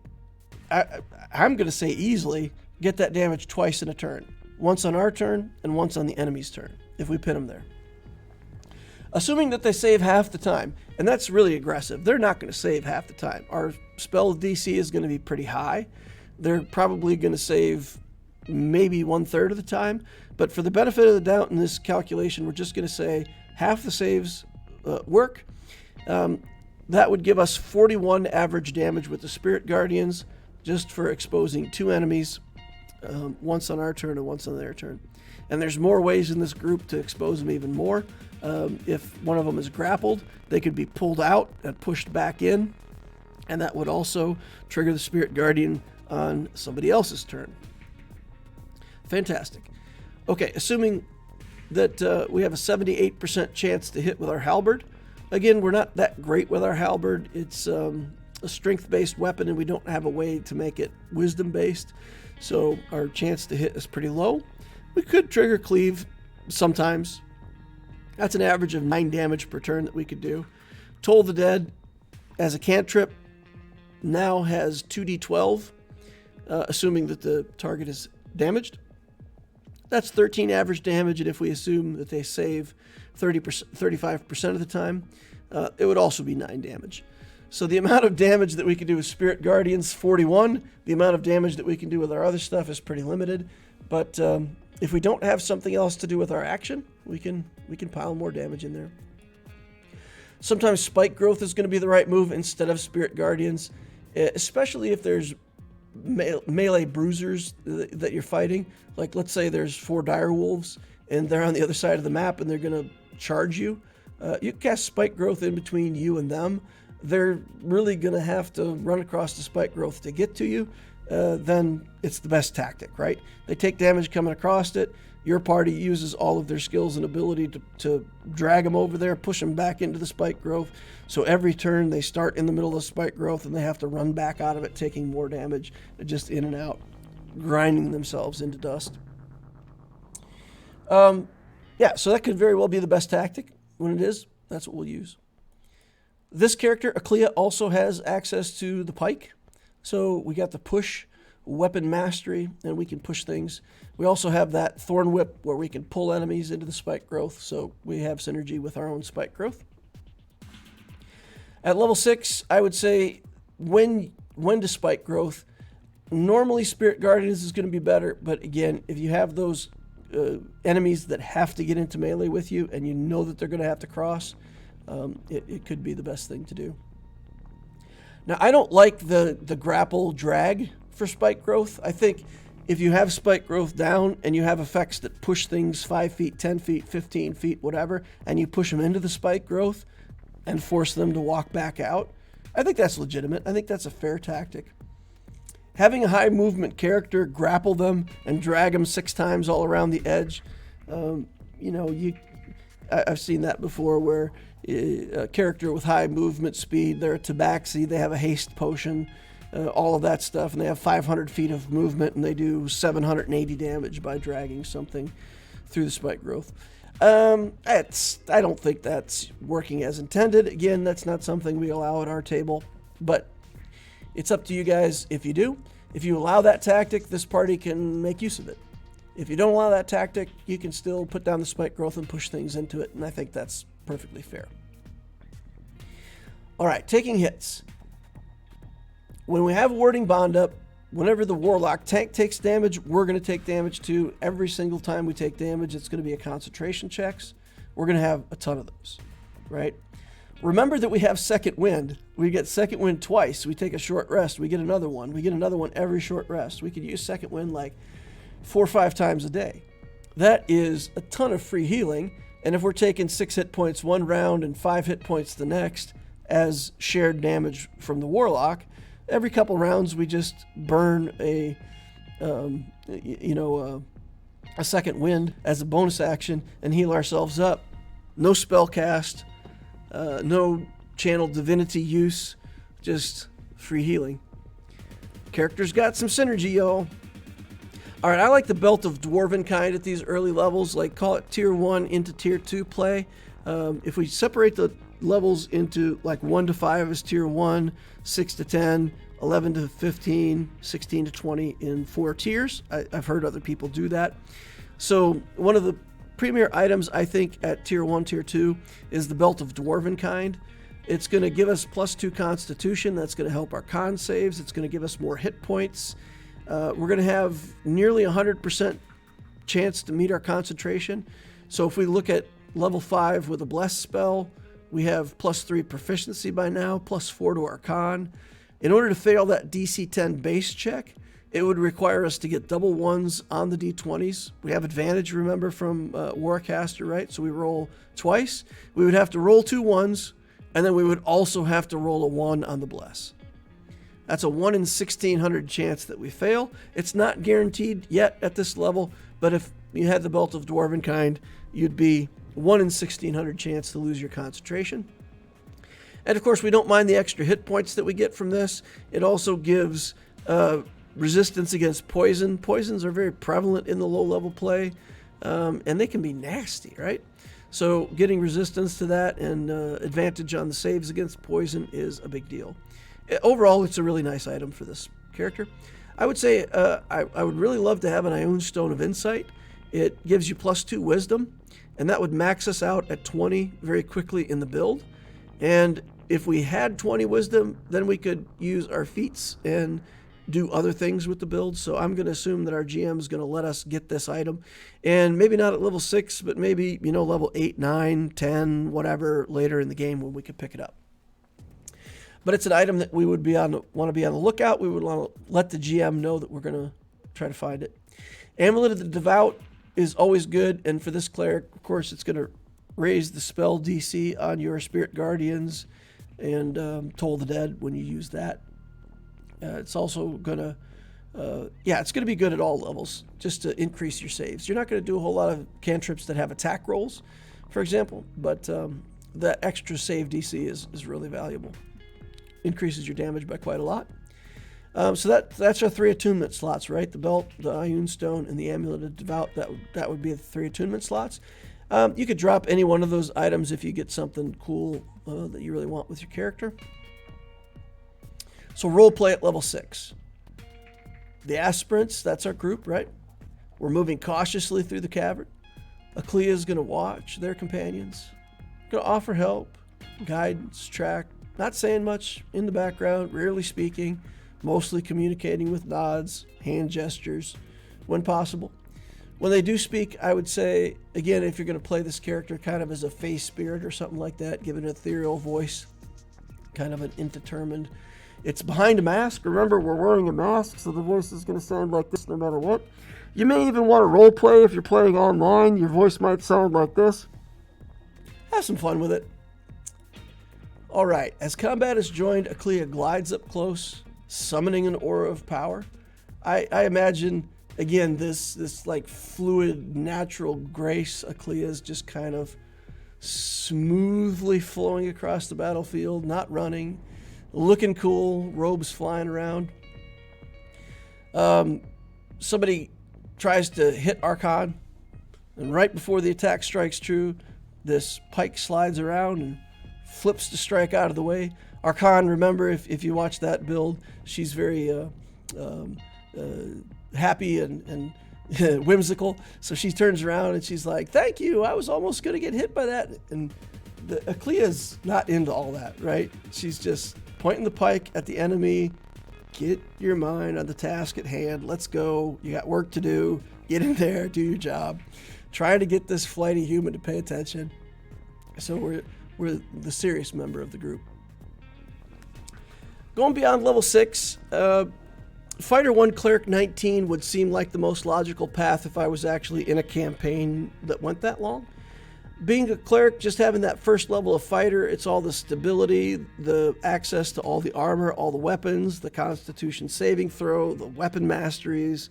I'm going to say easily, get that damage twice in a turn. Once on our turn and once on the enemy's turn, if we pin them there. Assuming that they save half the time, and that's really aggressive. They're not going to save half the time. Our spell DC is going to be pretty high. They're probably going to save maybe 1/3 of the time. But for the benefit of the doubt in this calculation, we're just going to say half the saves work. That would give us 41 average damage with the Spirit Guardians just for exposing 2 enemies. once on our turn and once on their turn. And there's more ways in this group to expose them even more. If one of them is grappled, they could be pulled out and pushed back in, and that would also trigger the Spirit Guardian on somebody else's turn. Fantastic. Okay, assuming that we have a 78% chance to hit with our halberd. Again, we're not that great with our halberd. It's a strength-based weapon, and we don't have a way to make it wisdom-based, so our chance to hit is pretty low. We could trigger cleave sometimes. That's an average of 9 damage per turn that we could do. Toll the Dead, as a cantrip, now has 2d12, assuming that the target is damaged. That's 13 average damage, and if we assume that they save 35% of the time, it would also be 9 damage. So the amount of damage that we can do with Spirit Guardians, 41. The amount of damage that we can do with our other stuff is pretty limited. But if we don't have something else to do with our action, we can pile more damage in there. Sometimes Spike Growth is going to be the right move instead of Spirit Guardians, especially if there's melee bruisers that you're fighting. Like, let's say there's 4 dire wolves and they're on the other side of the map and they're going to charge you. You cast Spike Growth in between you and them. They're really going to have to run across the Spike Growth to get to you. Then it's the best tactic, right? They take damage coming across it. Your party uses all of their skills and ability to drag them over there, push them back into the Spike Growth. So every turn they start in the middle of the Spike Growth and they have to run back out of it, taking more damage, just in and out, grinding themselves into dust. Yeah, so that could very well be the best tactic. When it is, that's what we'll use. This character, Aclea, also has access to the pike. So we got the push, weapon mastery, and we can push things. We also have that thorn whip where we can pull enemies into the Spike Growth, so we have synergy with our own Spike Growth. At level 6, I would say when to Spike Growth. Normally Spirit Guardians is going to be better, but again, if you have those enemies that have to get into melee with you and you know that they're going to have to cross, it could be the best thing to do. Now, I don't like the grapple drag for Spike Growth. I think if you have Spike Growth down and you have effects that push things 5 feet, 10 feet, 15 feet, whatever, and you push them into the Spike Growth and force them to walk back out, I think that's legitimate. I think that's a fair tactic. Having a high movement character grapple them and drag them 6 times all around the edge, I've seen that before where a character with high movement speed, they're a tabaxi, they have a haste potion, all of that stuff, and they have 500 feet of movement, and they do 780 damage by dragging something through the Spike Growth. I don't think that's working as intended. Again, that's not something we allow at our table, but it's up to you guys if you do. If you allow that tactic, this party can make use of it. If you don't allow that tactic, you can still put down the Spike Growth and push things into it, and I think that's perfectly fair. All right, taking hits. When we have Warding Bond up, whenever the Warlock tank takes damage, we're going to take damage too. Every single time we take damage, it's going to be a concentration checks. We're going to have a ton of those, right? Remember that we have Second Wind. We get Second Wind twice. We take a short rest. We get another one. We get another one every short rest. We could use Second Wind like 4 or 5 times a day. That is a ton of free healing. And if we're taking 6 hit points one round and 5 hit points the next as shared damage from the Warlock, every couple rounds we just burn a Second Wind as a bonus action and heal ourselves up. No spell cast, no channel divinity use, just free healing. Character's got some synergy, y'all. All right, I like the Belt of Dwarven kind at these early levels, like call it tier 1 into tier 2 play. If we separate the levels into like 1 to 5 is tier 1, 6 to 10, 11 to 15, 16 to 20 in 4 tiers. I've heard other people do that. So one of the premier items I think at tier 1, tier 2 is the Belt of Dwarven kind. It's going to give us +2 Constitution. That's going to help our con saves. It's going to give us more hit points. We're going to have nearly 100% chance to meet our concentration. So if we look at level 5 with a Bless spell, we have +3 proficiency by now, +4 to our con. In order to fail that DC 10 base check, It would require us to get double ones on the d20s. We have advantage, remember, from Warcaster, right? So we roll twice. We would have to roll 2 ones, and then we would also have to roll a 1 on the bless. That's a 1 in 1,600 chance that we fail. It's not guaranteed yet at this level, but if you had the Belt of Dwarvenkind, you'd be 1 in 1,600 chance to lose your concentration. And of course, we don't mind the extra hit points that we get from this. It also gives resistance against poison. Poisons are very prevalent in the low-level play, and they can be nasty, right? So getting resistance to that and advantage on the saves against poison is a big deal. Overall, it's a really nice item for this character. I would say I would really love to have an Ione Stone of Insight. It gives you +2 wisdom, and that would max us out at 20 very quickly in the build. And if we had 20 wisdom, then we could use our feats and do other things with the build. So I'm going to assume that our GM is going to let us get this item, and maybe not at level 6, but maybe, level 8, 9, 10, whatever later in the game when we could pick it up. But it's an item that we would want to be on the lookout. We would want to let the GM know that we're going to try to find it. Amulet of the Devout is always good, and for this cleric, of course, it's going to raise the spell DC on your Spirit Guardians and Toll the Dead when you use that. It's also gonna, it's gonna be good at all levels, just to increase your saves. You're not gonna do a whole lot of cantrips that have attack rolls, for example, but that extra save DC is really valuable. Increases your damage by quite a lot. So that's our 3 attunement slots, right? The belt, the Ione Stone, and the Amulet of Devout. That would be the 3 attunement slots. You could drop any one of those items if you get something cool that you really want with your character. So roleplay at level 6. The Aspirants, that's our group, right? We're moving cautiously through the cavern. Aclea is going to watch their companions. Going to offer help, guidance, track. Not saying much in the background, rarely speaking. Mostly communicating with nods, hand gestures, when possible. When they do speak, I would say, again, if you're going to play this character kind of as a face spirit or something like that, give it an ethereal voice, kind of an indeterminate. It's behind a mask. Remember, we're wearing a mask, so the voice is going to sound like this no matter what. You may even want to role play if you're playing online. Your voice might sound like this. Have some fun with it. All right, as combat is joined, Aclea glides up close, summoning an aura of power. I imagine, again, this like fluid, natural grace. Aclea is just kind of smoothly flowing across the battlefield, not running. Looking cool, robes flying around. Somebody tries to hit Archon, and right before the attack strikes true, this pike slides around and flips the strike out of the way. Archon, remember, if you watch that build, she's very happy and whimsical. So she turns around and she's like, "Thank you, I was almost going to get hit by that." And Aclea's not into all that, right? She's just pointing the pike at the enemy. Get your mind on the task at hand. Let's go. You got work to do. Get in there. Do your job. Trying to get this flighty human to pay attention. So we're the serious member of the group. Going beyond level 6, Fighter 1 Cleric 19 would seem like the most logical path if I was actually in a campaign that went that long. Being a cleric, just having that first level of fighter, it's all the stability, the access to all the armor, all the weapons, the constitution saving throw, the weapon masteries.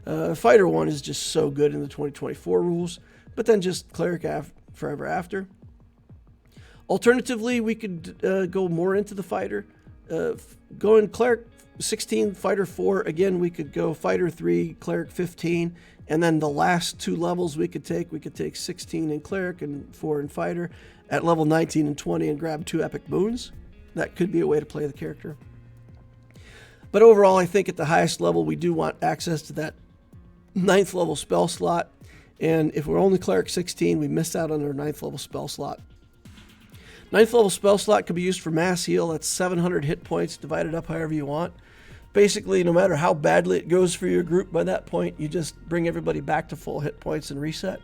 Fighter 1 is just so good in the 2024 rules, but then just cleric forever after. Alternatively, we could go more into the fighter. Going cleric 16, fighter 4, again, we could go fighter 3, cleric 15, and then the last 2 levels we could take 16 in cleric and 4 in fighter, at level 19 and 20 and grab 2 epic boons. That could be a way to play the character. But overall, I think at the highest level, we do want access to that 9th level spell slot, and if we're only cleric 16, we miss out on our 9th level spell slot. 9th level spell slot could be used for mass heal. That's 700 hit points divided up however you want. Basically, no matter how badly it goes for your group, by that point, you just bring everybody back to full hit points and reset.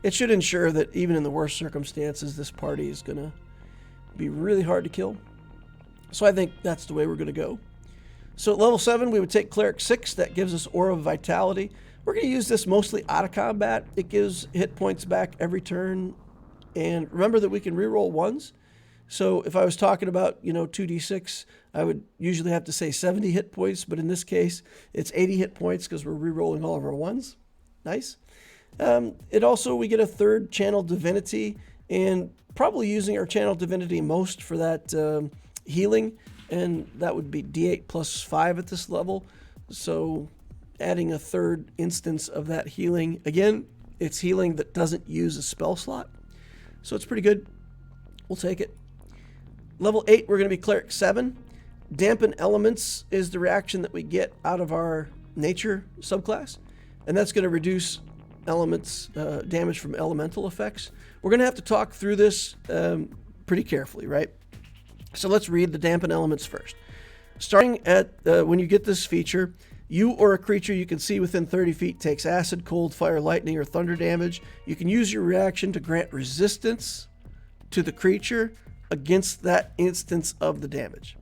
It should ensure that even in the worst circumstances, this party is going to be really hard to kill. So I think that's the way we're going to go. So at level 7, we would take Cleric 6. That gives us Aura of Vitality. We're going to use this mostly out of combat. It gives hit points back every turn. And remember that we can reroll 1s. So if I was talking about, 2d6, I would usually have to say 70 hit points. But in this case, it's 80 hit points because we're rerolling all of our 1s. Nice. We get a 3rd Channel Divinity. And probably using our Channel Divinity most for that healing. And that would be d8 plus 5 at this level. So adding a 3rd instance of that healing. Again, it's healing that doesn't use a spell slot. So it's pretty good. We'll take it. Level 8, we're going to be Cleric 7. Dampen Elements is the reaction that we get out of our Nature subclass. And that's going to reduce elements damage from elemental effects. We're going to have to talk through this pretty carefully, right? So let's read the Dampen Elements first. Starting at when you get this feature, you or a creature you can see within 30 feet takes acid, cold, fire, lightning, or thunder damage. You can use your reaction to grant resistance to the creature against that instance of the damage.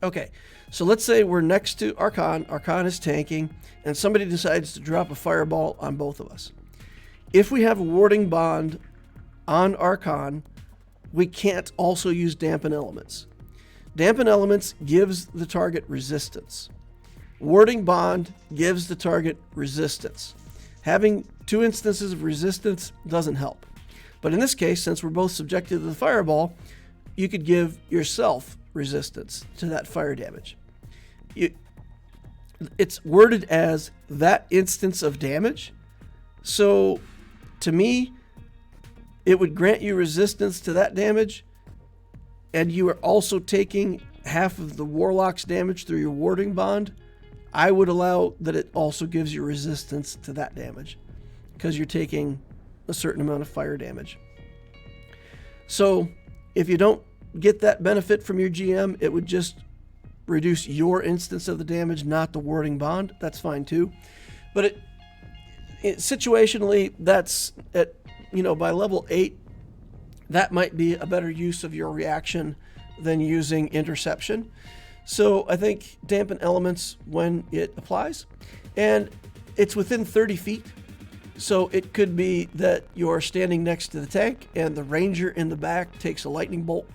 Okay, so let's say we're next to Archon. Archon is tanking, and somebody decides to drop a fireball on both of us. If we have a warding bond on Archon, we can't also use Dampen Elements. Dampen Elements gives the target resistance. Warding Bond gives the target resistance. Having 2 instances of resistance doesn't help. But in this case, since we're both subjected to the fireball, you could give yourself resistance to that fire damage. It's worded as that instance of damage. So to me, it would grant you resistance to that damage, and you are also taking half of the Warlock's damage through your warding bond. I would allow that it also gives you resistance to that damage because you're taking a certain amount of fire damage. So if you don't get that benefit from your GM, it would just reduce your instance of the damage, not the warding bond. That's fine too. But it situationally, that's at by level 8, that might be a better use of your reaction than using interception. So I think Dampen Elements when it applies. And it's within 30 feet. So it could be that you're standing next to the tank and the ranger in the back takes a lightning bolt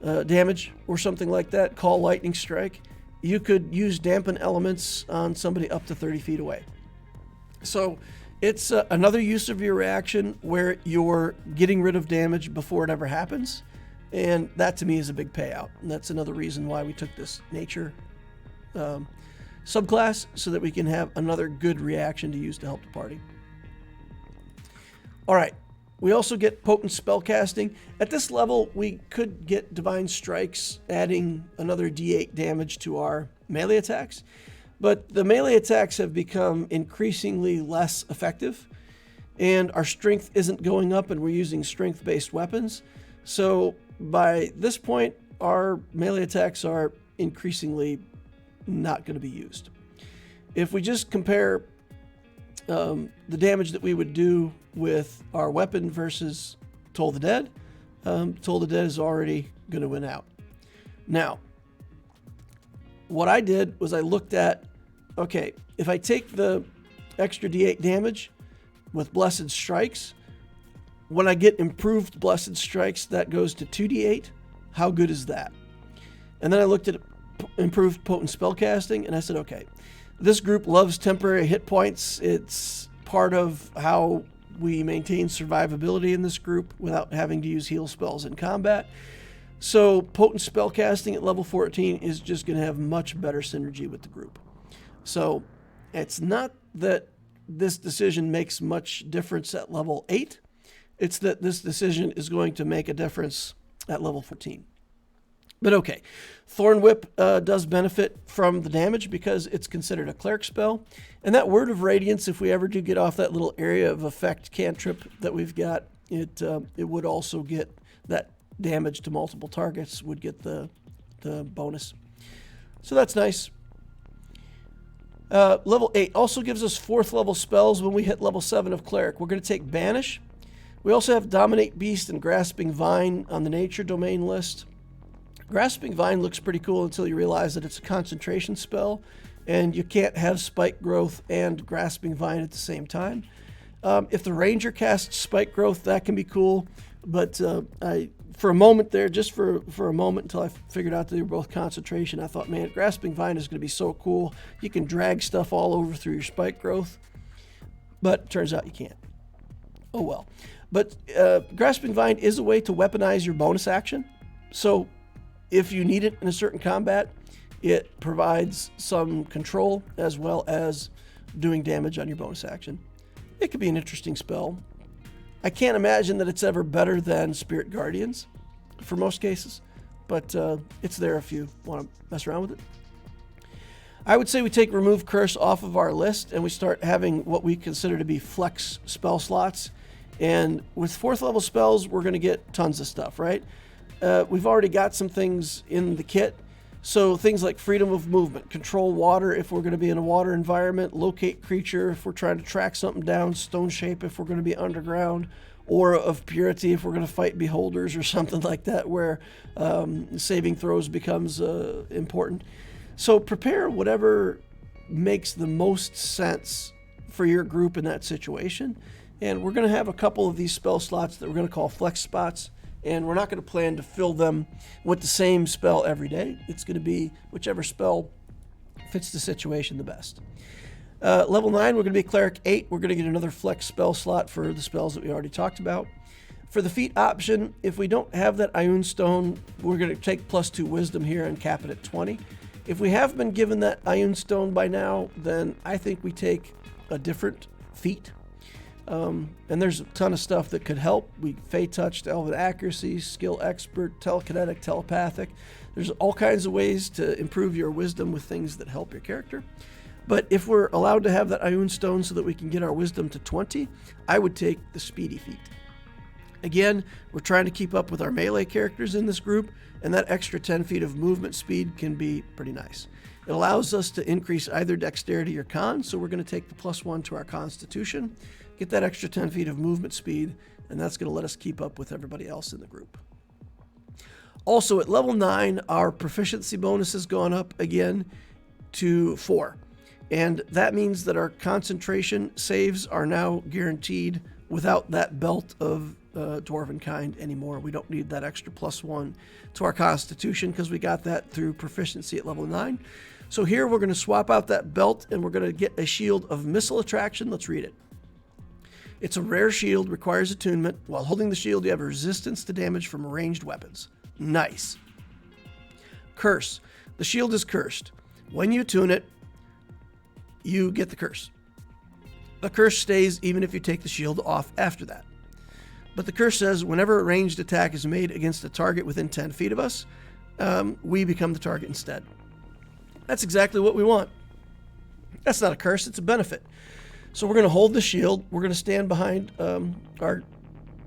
damage or something like that. Call lightning strike. You could use Dampen Elements on somebody up to 30 feet away. So it's another use of your reaction where you're getting rid of damage before it ever happens. And that to me is a big payout. And that's another reason why we took this nature subclass, so that we can have another good reaction to use to help the party. All right. We also get potent spellcasting. At this level, we could get divine strikes, adding another d8 damage to our melee attacks. But the melee attacks have become increasingly less effective, and our strength isn't going up, and we're using strength-based weapons. So by this point, our melee attacks are increasingly not going to be used. If we just compare the damage that we would do with our weapon versus Toll the Dead, Toll the Dead is already going to win out. Now, what I did was I looked at, okay, if I take the extra d8 damage with Blessed Strikes, when I get improved Blessed Strikes, that goes to 2d8. How good is that? And then I looked at improved potent spellcasting, and I said, okay, this group loves temporary hit points. It's part of how we maintain survivability in this group without having to use heal spells in combat. So potent spellcasting at level 14 is just going to have much better synergy with the group. So it's not that this decision makes much difference at level 8. It's that this decision is going to make a difference at level 14. But okay, Thorn Whip does benefit from the damage because it's considered a cleric spell. And that Word of Radiance, if we ever do get off that little area of effect cantrip that we've got, it would also get that damage to multiple targets, would get the bonus. So that's nice. Level 8 also gives us 4th level spells when we hit level 7 of Cleric. We're going to take Banish. We also have Dominate Beast and Grasping Vine on the Nature Domain list. Grasping Vine looks pretty cool until you realize that it's a concentration spell, and you can't have Spike Growth and Grasping Vine at the same time. If the Ranger casts Spike Growth, that can be cool, but for a moment there, just for a moment until I figured out that they were both concentration, I thought, man, Grasping Vine is going to be so cool. You can drag stuff all over through your Spike Growth, but it turns out you can't. Oh well. But Grasping Vine is a way to weaponize your bonus action, so if you need it in a certain combat, it provides some control as well as doing damage on your bonus action. It could be an interesting spell. I can't imagine that it's ever better than Spirit Guardians for most cases, but it's there if you want to mess around with it. I would say we take Remove Curse off of our list and we start having what we consider to be flex spell slots. And with 4th level spells, we're going to get tons of stuff, right? We've already got some things in the kit. So things like freedom of movement, control water if we're going to be in a water environment, locate creature if we're trying to track something down, stone shape if we're going to be underground, aura of purity if we're going to fight beholders or something like that where saving throws becomes important. So prepare whatever makes the most sense for your group in that situation. And we're going to have a couple of these spell slots that we're going to call flex spots. And we're not going to plan to fill them with the same spell every day. It's going to be whichever spell fits the situation the best. Level 9, we're going to be Cleric 8. We're going to get another flex spell slot for the spells that we already talked about. For the feat option, if we don't have that Ioun Stone, we're going to take +2 Wisdom here and cap it at 20. If we have been given that Ioun Stone by now, then I think we take a different feat. And there's a ton of stuff that could help. We Fey Touched, Elven Accuracy, Skill Expert, Telekinetic, Telepathic. There's all kinds of ways to improve your wisdom with things that help your character. But if we're allowed to have that Ioun Stone so that we can get our wisdom to 20, I would take the Speedy feat. Again, we're trying to keep up with our melee characters in this group, and that extra 10 feet of movement speed can be pretty nice. It allows us to increase either dexterity or con, so we're going to take the +1 to our constitution, get that extra 10 feet of movement speed, and that's going to let us keep up with everybody else in the group. Also, at level 9, our proficiency bonus has gone up again to 4. And that means that our concentration saves are now guaranteed without that belt of Dwarven kind anymore. We don't need that extra +1 to our constitution because we got that through proficiency at level 9. So here we're going to swap out that belt and we're going to get a shield of missile attraction. Let's read it. It's a rare shield, requires attunement. While holding the shield, you have a resistance to damage from ranged weapons. Nice. Curse. The shield is cursed. When you attune it, you get the curse. The curse stays even if you take the shield off after that. But the curse says whenever a ranged attack is made against a target within 10 feet of us, we become the target instead. That's exactly what we want. That's not a curse, it's a benefit. So we're going to hold the shield. We're going to stand behind our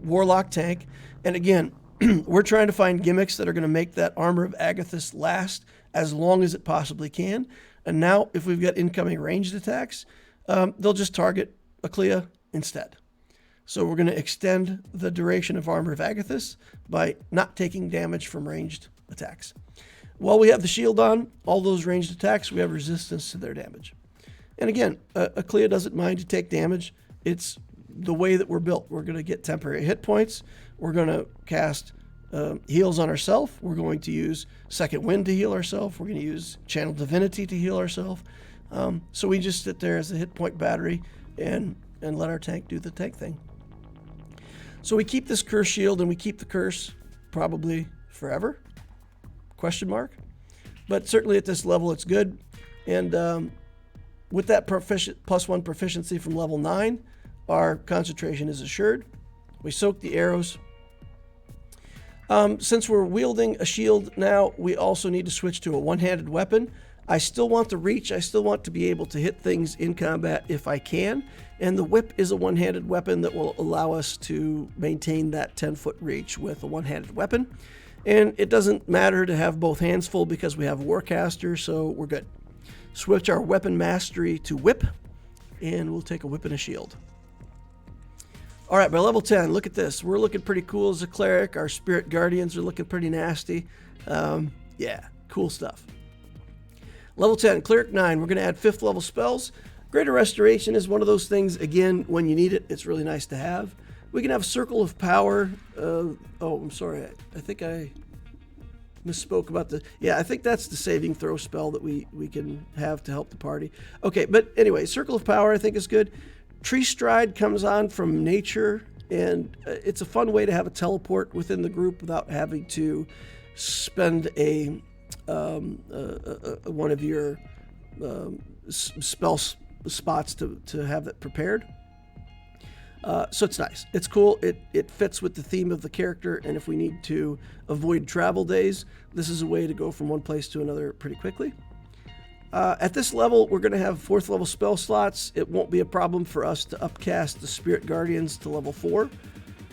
warlock tank. And again, we're trying to find gimmicks that are going to make that Armor of Agathys last as long as it possibly can. And now, if we've got incoming ranged attacks, they'll just target Aclea instead. So we're going to extend the duration of Armor of Agathys by not taking damage from ranged attacks. While we have the shield on, all those ranged attacks, we have resistance to their damage. And again, Aclea doesn't mind to take damage. It's the way that we're built. We're going to get temporary hit points. We're going to cast heals on ourselves. We're going to use Second Wind to heal ourselves. We're going to use Channel Divinity to heal ourselves. So we just sit there as a hit point battery and let our tank do the tank thing. So we keep this curse shield and we keep the curse probably forever? Question mark. But certainly at this level it's good. And with that +1 proficiency from level 9, our concentration is assured. We soak the arrows. Since we're wielding a shield now, we also need to switch to a one-handed weapon. I still want the reach. I still want to be able to hit things in combat if I can. And the whip is a one-handed weapon that will allow us to maintain that 10-foot reach with a one-handed weapon. And it doesn't matter to have both hands full because we have Warcaster, so we're good. Switch our weapon mastery to whip, and we'll take a whip and a shield. All right, by level 10, look at this. We're looking pretty cool as a cleric. Our spirit guardians are looking pretty nasty. Yeah, cool stuff. Level 10, cleric 9. We're going to add 5th level spells. Greater Restoration is one of those things, again, when you need it, it's really nice to have. We can have Circle of Power. Oh, I'm sorry. I think I misspoke about the... Yeah, I think that's the saving throw spell that we can have to help the party. Okay, but anyway, Circle of Power I think is good. Tree Stride comes on from nature, and it's a fun way to have a teleport within the group without having to spend one of your spell spots to have that prepared. So it's nice. It's cool. It fits with the theme of the character, and if we need to avoid travel days, this is a way to go from one place to another pretty quickly. At this level, we're going to have 4th level spell slots. It won't be a problem for us to upcast the Spirit Guardians to level 4.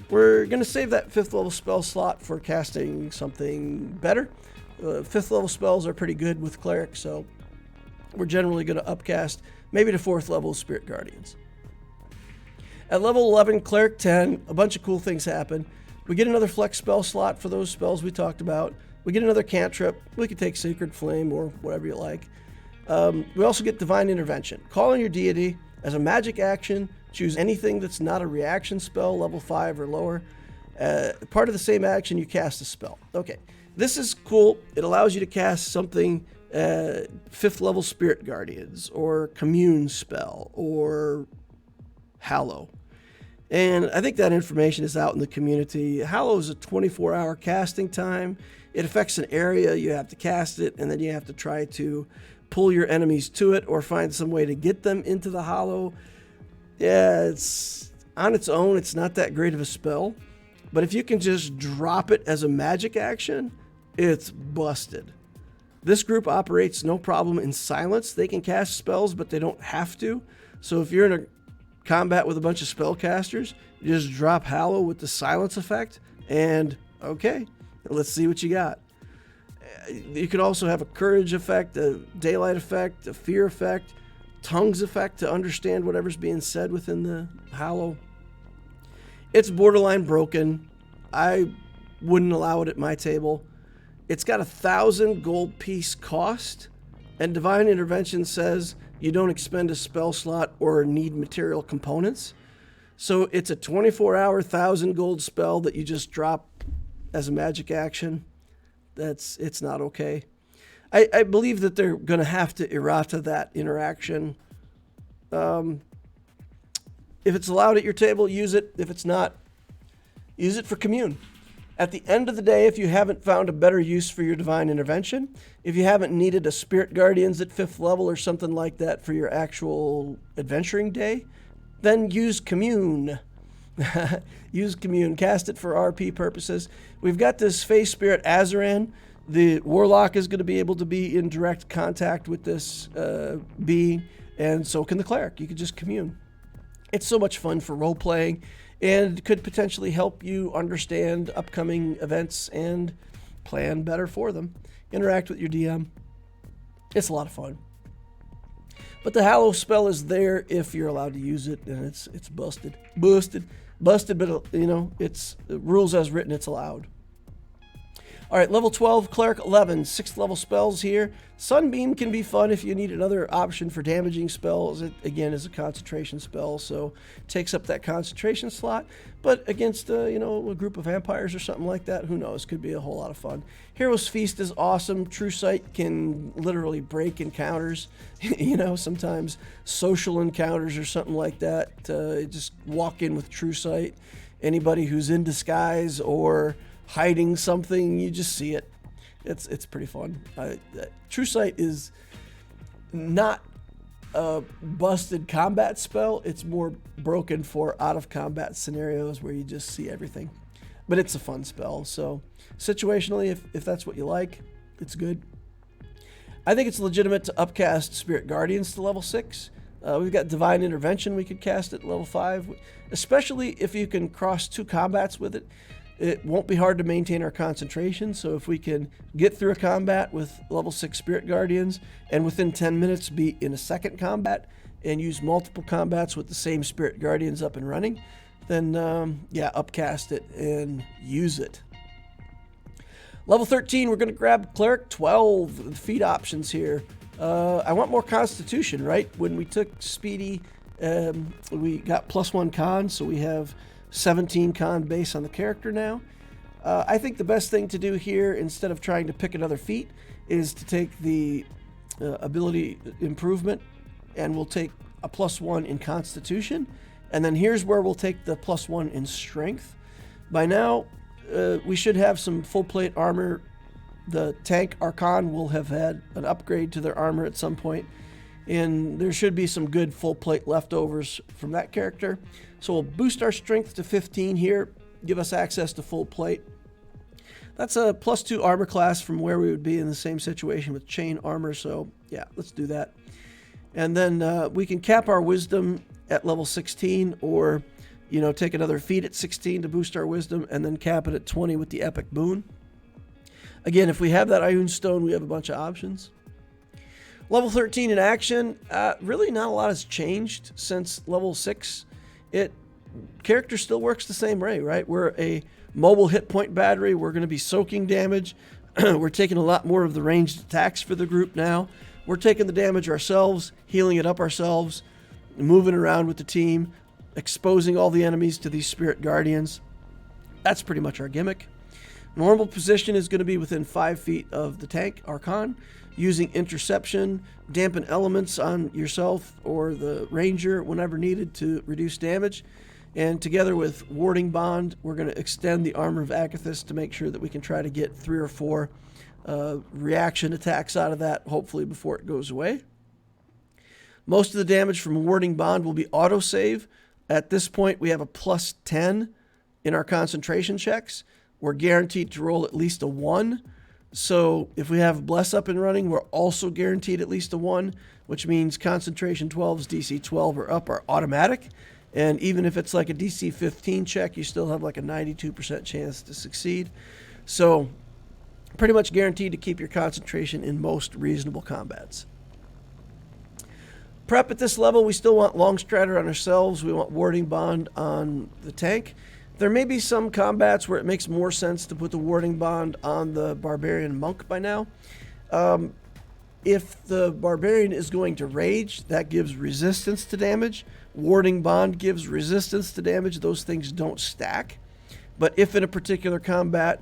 We're going to save that 5th level spell slot for casting something better. 5th level spells are pretty good with Cleric, so we're generally going to upcast maybe to 4th level Spirit Guardians. At level 11, Cleric 10, a bunch of cool things happen. We get another flex spell slot for those spells we talked about. We get another cantrip. We could take Sacred Flame or whatever you like. We also get Divine Intervention. Call on your deity as a magic action. Choose anything that's not a reaction spell, level 5 or lower. Part of the same action, you cast a spell. Okay, this is cool. It allows you to cast something 5th level Spirit Guardians or Commune spell or Hallow. And I think that information is out in the community. Hallow is a 24-hour casting time. It affects an area. You have to cast it, and then you have to try to pull your enemies to it or find some way to get them into the Hallow. Yeah, it's on its own, it's not that great of a spell. But if you can just drop it as a magic action, it's busted. This group operates no problem in silence. They can cast spells, but they don't have to. So if you're in a combat with a bunch of spellcasters, you just drop Hallow with the silence effect, and okay, let's see what you got. You could also have a courage effect, a daylight effect, a fear effect, tongues effect to understand whatever's being said within the Hallow. It's borderline broken. I wouldn't allow it at my table. It's got 1,000 gold piece cost, and Divine Intervention says you don't expend a spell slot or need material components. So it's a 24-hour 1,000 gold spell that you just drop as a magic action. It's not okay. I believe that they're going to have to errata that interaction. If it's allowed at your table, use it. If it's not, use it for Commune. At the end of the day, if you haven't found a better use for your Divine Intervention, if you haven't needed a Spirit Guardians at 5th level or something like that for your actual adventuring day, then use Commune. Use Commune. Cast it for RP purposes. We've got this Face Spirit Aziran. The Warlock is going to be able to be in direct contact with this being, and so can the Cleric. You can just Commune. It's so much fun for role-playing, and could potentially help you understand upcoming events and plan better for them. Interact with your DM. It's a lot of fun. But the Hallow spell is there if you're allowed to use it, and it's busted. Busted, but you know, it's rules as written, it's allowed. All right, level 12, Cleric 11, 6th level spells here. Sunbeam can be fun if you need another option for damaging spells. It, again, is a concentration spell, so takes up that concentration slot. But against, a group of vampires or something like that, who knows? Could be a whole lot of fun. Hero's Feast is awesome. True Sight can literally break encounters. Sometimes social encounters or something like that. Just walk in with True Sight. Anybody who's in disguise or hiding something, you just see it. It's pretty fun. True Sight is not a busted combat spell. It's more broken for out of combat scenarios where you just see everything. But it's a fun spell. So situationally, if that's what you like, it's good. I think it's legitimate to upcast Spirit Guardians to level 6. We've got Divine Intervention we could cast at level 5, especially if you can cross 2 combats with it. It won't be hard to maintain our concentration, so if we can get through a combat with level 6 Spirit Guardians and within 10 minutes be in a second combat and use multiple combats with the same Spirit Guardians up and running, then yeah, upcast it and use it. Level 13, we're going to grab Cleric 12, feat options here. I want more Constitution, right? When we took Speedy, we got +1 con, so we have 17 con base on the character now. I think the best thing to do here, instead of trying to pick another feat, is to take the ability improvement, and we'll take a +1 in Constitution, and then here's where we'll take the +1 in Strength. By now, we should have some full plate armor. The tank Archon will have had an upgrade to their armor at some point, and there should be some good full plate leftovers from that character. So we'll boost our strength to 15 here, give us access to full plate. That's a +2 armor class from where we would be in the same situation with chain armor, so yeah, let's do that. And then we can cap our wisdom at level 16, or take another feat at 16 to boost our wisdom, and then cap it at 20 with the epic boon. Again, if we have that Ioun Stone, we have a bunch of options. Level 13 in action, really not a lot has changed since level 6. Character still works the same way, right? We're a mobile hit point battery. We're going to be soaking damage. We're taking a lot more of the ranged attacks for the group now. We're taking the damage ourselves, healing it up ourselves, moving around with the team, exposing all the enemies to these Spirit Guardians. That's pretty much our gimmick. Normal position is going to be within 5 feet of the tank Archon, using interception, dampen elements on yourself or the ranger whenever needed to reduce damage. And together with Warding Bond, we're going to extend the Armor of Akathis to make sure that we can try to get 3 or 4 reaction attacks out of that, hopefully before it goes away. Most of the damage from Warding Bond will be autosave. At this point, we have a +10 in our concentration checks. We're guaranteed to roll at least a 1. So if we have Bless up and running, we're also guaranteed at least a 1, which means concentration 12s, DC 12 or up are automatic. And even if it's like a DC 15 check, you still have like a 92% chance to succeed. So pretty much guaranteed to keep your concentration in most reasonable combats. Prep at this level, we still want Longstrider on ourselves. We want Warding Bond on the tank. There may be some combats where it makes more sense to put the Warding Bond on the Barbarian Monk by now. If the Barbarian is going to rage, that gives resistance to damage. Warding Bond gives resistance to damage. Those things don't stack. But if in a particular combat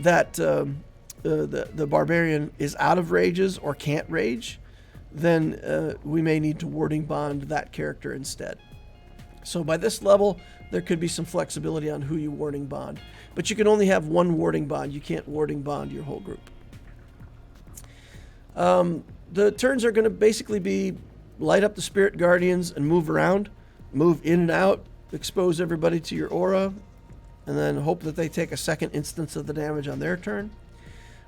that the Barbarian is out of rages or can't rage, then we may need to Warding Bond that character instead. So by this level, there could be some flexibility on who you Warding Bond. But you can only have one Warding Bond. You can't Warding Bond your whole group. The turns are going to basically be light up the Spirit Guardians and move around, move in and out, expose everybody to your aura, and then hope that they take a second instance of the damage on their turn.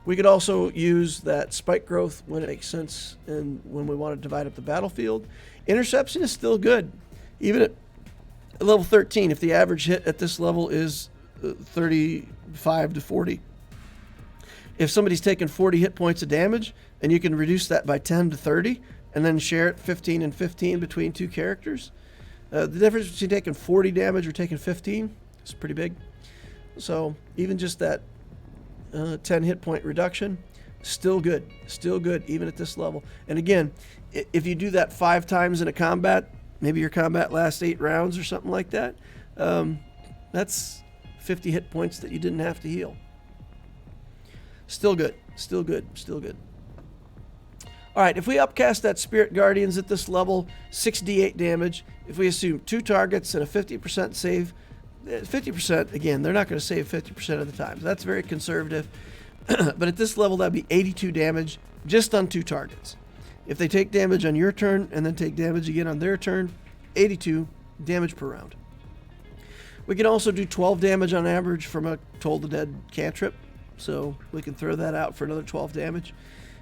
We could also use that Spike Growth when it makes sense and when we want to divide up the battlefield. Interception is still good. Even at level 13, if the average hit at this level is 35 to 40. If somebody's taken 40 hit points of damage, and you can reduce that by 10 to 30, and then share it 15 and 15 between 2 characters, the difference between taking 40 damage or taking 15 is pretty big. So even just that 10 hit point reduction, still good even at this level. And again, if you do that 5 times in a combat, maybe your combat lasts 8 rounds or something like that, that's 50 hit points that you didn't have to heal. Still good. All right, if we upcast that Spirit Guardians at this level, 6d8 damage. If we assume 2 targets and a 50% save, 50%, again, they're not going to save 50% of the time. So that's very conservative. But at this level, that'd be 82 damage just on 2 targets. If they take damage on your turn and then take damage again on their turn, 82 damage per round. We can also do 12 damage on average from a Toll the Dead cantrip. So we can throw that out for another 12 damage.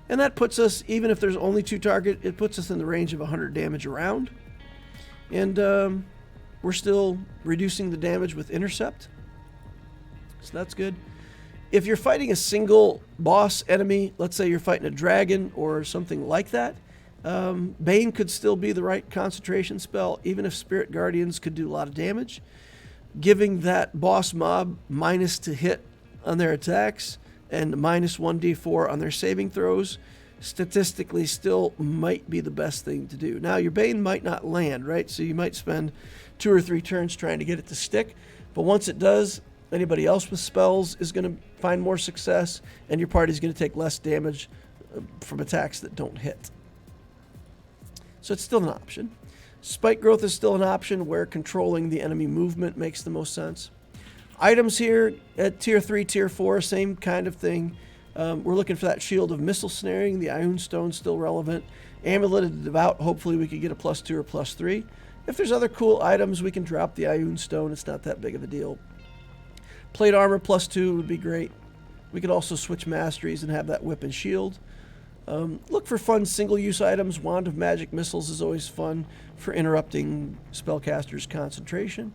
And that puts us, even if there's only 2 targets, it puts us in the range of 100 damage a round. And we're still reducing the damage with Intercept. So that's good. If you're fighting a single boss enemy, let's say you're fighting a dragon or something like that, Bane could still be the right concentration spell, even if Spirit Guardians could do a lot of damage. giving that boss mob minus to hit on their attacks and minus 1d4 on their saving throws statistically still might be the best thing to do. Now, your Bane might not land, right? So you might spend 2 or 3 turns trying to get it to stick. But once it does, anybody else with spells is going to find more success, and your party's going to take less damage from attacks that don't hit. So it's still an option. Spike growth is still an option where controlling the enemy movement makes the most sense. Items here at tier 3, tier 4, same kind of thing. We're looking for that shield of missile snaring. The Ioun Stone's still relevant. Amulet of Devout, hopefully we could get a +2 or +3. If there's other cool items, we can drop the Ioun Stone. It's not that big of a deal. Plate armor +2 would be great. We could also switch masteries and have that whip and shield. Look for fun single-use items. Wand of Magic Missiles is always fun for interrupting spellcasters' concentration.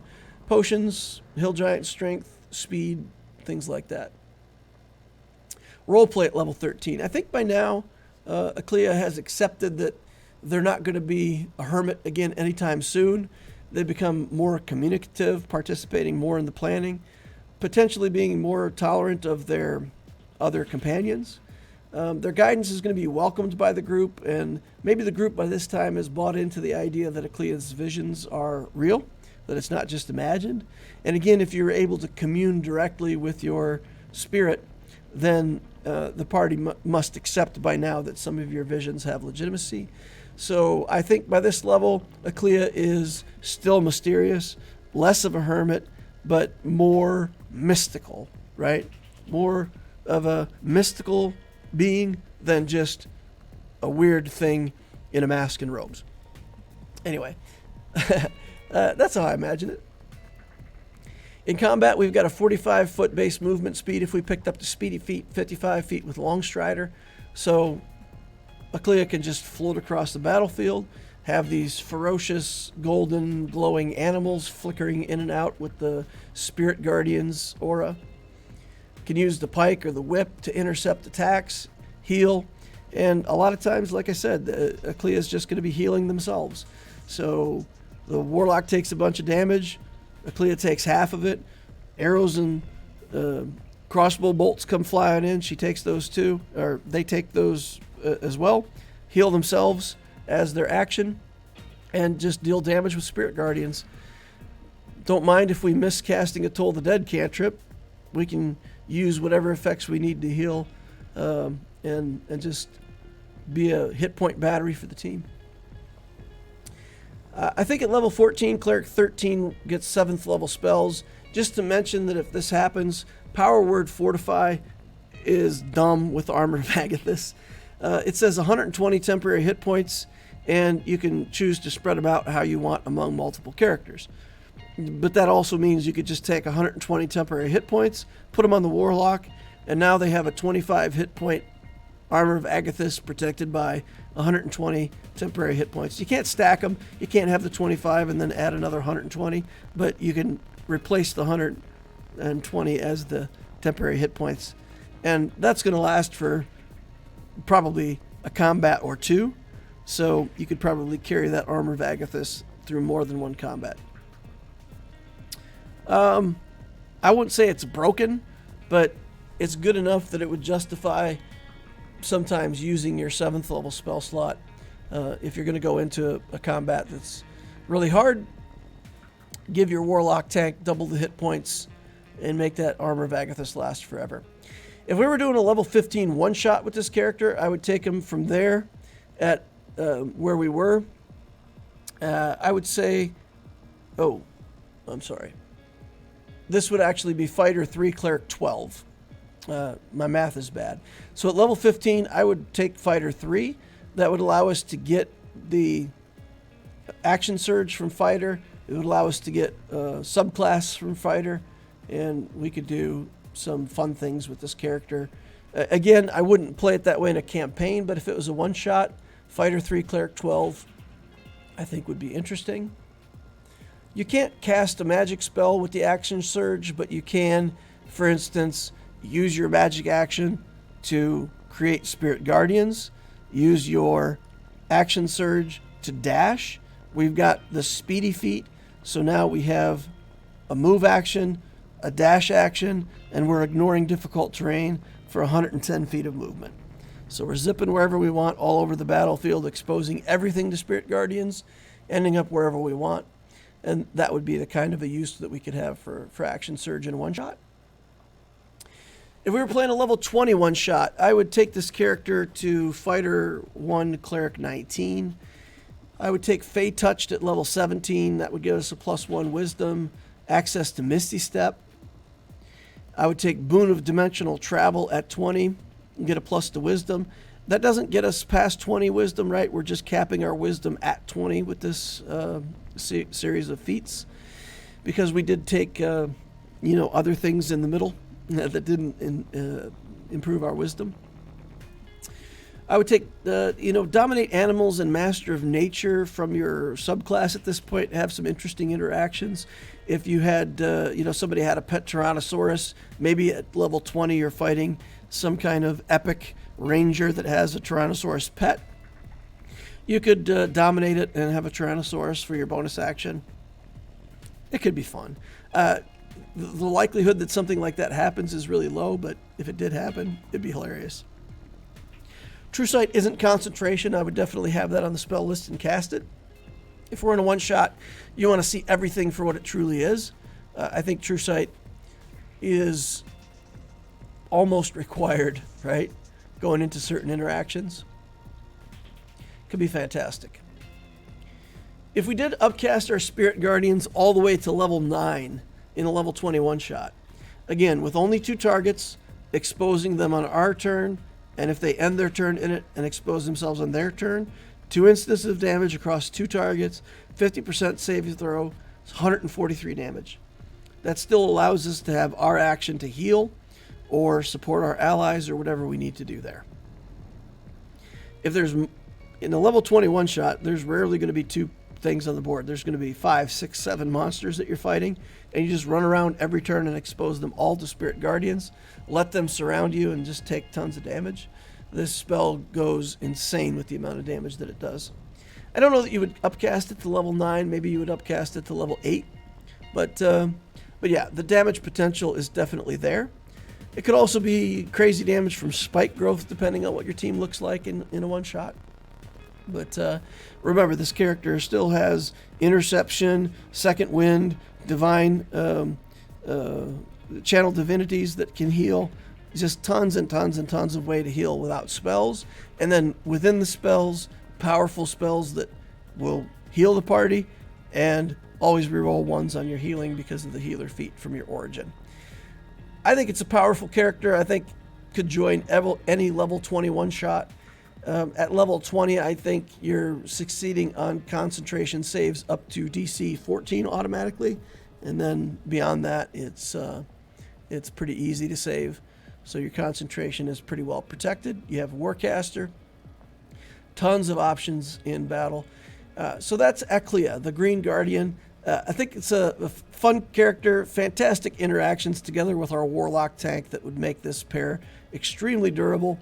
Potions, Hill Giant Strength, Speed, things like that. Roleplay at level 13. I think by now, Aclea has accepted that they're not going to be a hermit again anytime soon. They become more communicative, participating more in the planning, potentially being more tolerant of their other companions. Their guidance is going to be welcomed by the group, and maybe the group by this time has bought into the idea that Aclea's visions are real, that it's not just imagined. And again, if you're able to commune directly with your spirit, then the party must accept by now that some of your visions have legitimacy. So I think by this level, Aclea is still mysterious, less of a hermit, but more mystical, right? More of a mystical being than just a weird thing in a mask and robes. Anyway, that's how I imagine it. In combat, we've got a 45-foot base movement speed if we picked up to speedy feet, 55 feet with long strider. So Aclea can just float across the battlefield, have these ferocious, golden, glowing animals flickering in and out with the Spirit Guardian's aura. Can use the pike or the whip to intercept attacks, heal, and a lot of times, like I said, Aclea is just going to be healing themselves. So the Warlock takes a bunch of damage, Aclea takes half of it, arrows and crossbow bolts come flying in, she takes those too, or they take those as well, heal themselves as their action, and just deal damage with Spirit Guardians. Don't mind if we miss casting a Toll the Dead cantrip. We can use whatever effects we need to heal and just be a hit point battery for the team. I think at level 14, Cleric 13 gets 7th level spells. Just to mention that if this happens, Power Word Fortify is dumb with Armor of Agathis. It says 120 temporary hit points, and you can choose to spread them out how you want among multiple characters. But that also means you could just take 120 temporary hit points, put them on the Warlock, and now they have a 25 hit point Armor of Agathis protected by 120 temporary hit points. You can't stack them. You can't have the 25 and then add another 120, but you can replace the 120 as the temporary hit points. And that's going to last for probably a combat or two, so you could probably carry that Armor of Agathis through more than one combat. I wouldn't say it's broken, but it's good enough that it would justify sometimes using your 7th level spell slot. If you're going to go into a combat that's really hard, give your Warlock tank double the hit points and make that Armor of Agathis last forever. If we were doing a level 15 one-shot with this character, I would take him from there at where we were. I would say, oh, I'm sorry. This would actually be Fighter 3, Cleric 12. My math is bad. So at level 15, I would take Fighter 3. That would allow us to get the Action Surge from Fighter. It would allow us to get subclass from Fighter. And we could do some fun things with this character. Again, I wouldn't play it that way in a campaign, but if it was a one-shot, Fighter 3, Cleric 12, I think would be interesting. You can't cast a magic spell with the Action Surge, but you can, for instance, use your magic action to create Spirit Guardians, use your Action Surge to dash. We've got the speedy feat, so now we have a move action, a dash action, and we're ignoring difficult terrain for 110 feet of movement. So we're zipping wherever we want all over the battlefield, exposing everything to Spirit Guardians, ending up wherever we want. And that would be the kind of a use that we could have for Action Surge in one shot. If we were playing a level 20 one shot, I would take this character to Fighter 1, Cleric 19. I would take Fey Touched at level 17. That would give us a +1 Wisdom, access to Misty Step. I would take Boon of Dimensional Travel at 20 and get a plus to Wisdom. That doesn't get us past 20 Wisdom, right? We're just capping our Wisdom at 20 with this series of feats, because we did take, other things in the middle that didn't improve our Wisdom. I would take, Dominate Animals and Master of Nature from your subclass at this point, have some interesting interactions. If you had, somebody had a pet Tyrannosaurus, maybe at level 20 you're fighting some kind of epic ranger that has a Tyrannosaurus pet. You could dominate it and have a Tyrannosaurus for your bonus action. It could be fun. The likelihood that something like that happens is really low, but if it did happen, it'd be hilarious. True Sight isn't concentration. I would definitely have that on the spell list and cast it. If we're in a one-shot, you want to see everything for what it truly is. I think True Sight is almost required, right? Going into certain interactions. Could be fantastic. If we did upcast our Spirit Guardians all the way to level 9 in a level 21 shot, again, with only 2 targets, exposing them on our turn, and if they end their turn in it and expose themselves on their turn, 2 instances of damage across 2 targets, 50% save throw, 143 damage. That still allows us to have our action to heal or support our allies or whatever we need to do there. If there's, in a level 21 shot, there's rarely going to be 2 things on the board. There's going to be 5, 6, 7 monsters that you're fighting, and you just run around every turn and expose them all to Spirit Guardians, let them surround you and just take tons of damage. This spell goes insane with the amount of damage that it does. I don't know that you would upcast it to level 9. Maybe you would upcast it to level 8. But yeah, the damage potential is definitely there. It could also be crazy damage from spike growth, depending on what your team looks like in a one-shot. But remember, this character still has Interception, Second Wind, Divine Channel Divinities that can heal. Just tons and tons and tons of way to heal without spells. And then within the spells, powerful spells that will heal the party, and always reroll 1s on your healing because of the healer feat from your origin. I think it's a powerful character. I think could join any level 21 shot. At level 20, I think you're succeeding on concentration saves up to DC 14 automatically, and then beyond that, it's pretty easy to save. So your concentration is pretty well protected. You have Warcaster, tons of options in battle. So that's Aclea, the Green Guardian. I think it's a fun character, fantastic interactions together with our Warlock tank that would make this pair extremely durable.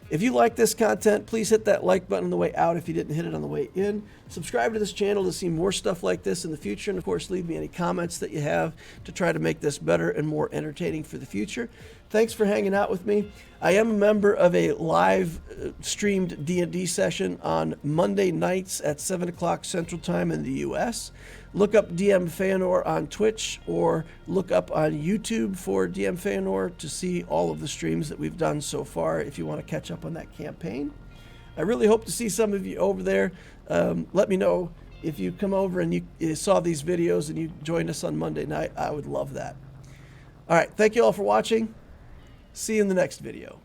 If you like this content, please hit that like button on the way out if you didn't hit it on the way in. Subscribe to this channel to see more stuff like this in the future. And of course, leave me any comments that you have to try to make this better and more entertaining for the future. Thanks for hanging out with me. I am a member of a live streamed DnD session on Monday nights at 7 o'clock Central Time in the US. Look up DM Feanor on Twitch, or look up on YouTube for DM Feanor to see all of the streams that we've done so far if you want to catch up on that campaign. I really hope to see some of you over there. Let me know if you come over and you saw these videos and you joined us on Monday night. I would love that. All right, thank you all for watching. See you in the next video.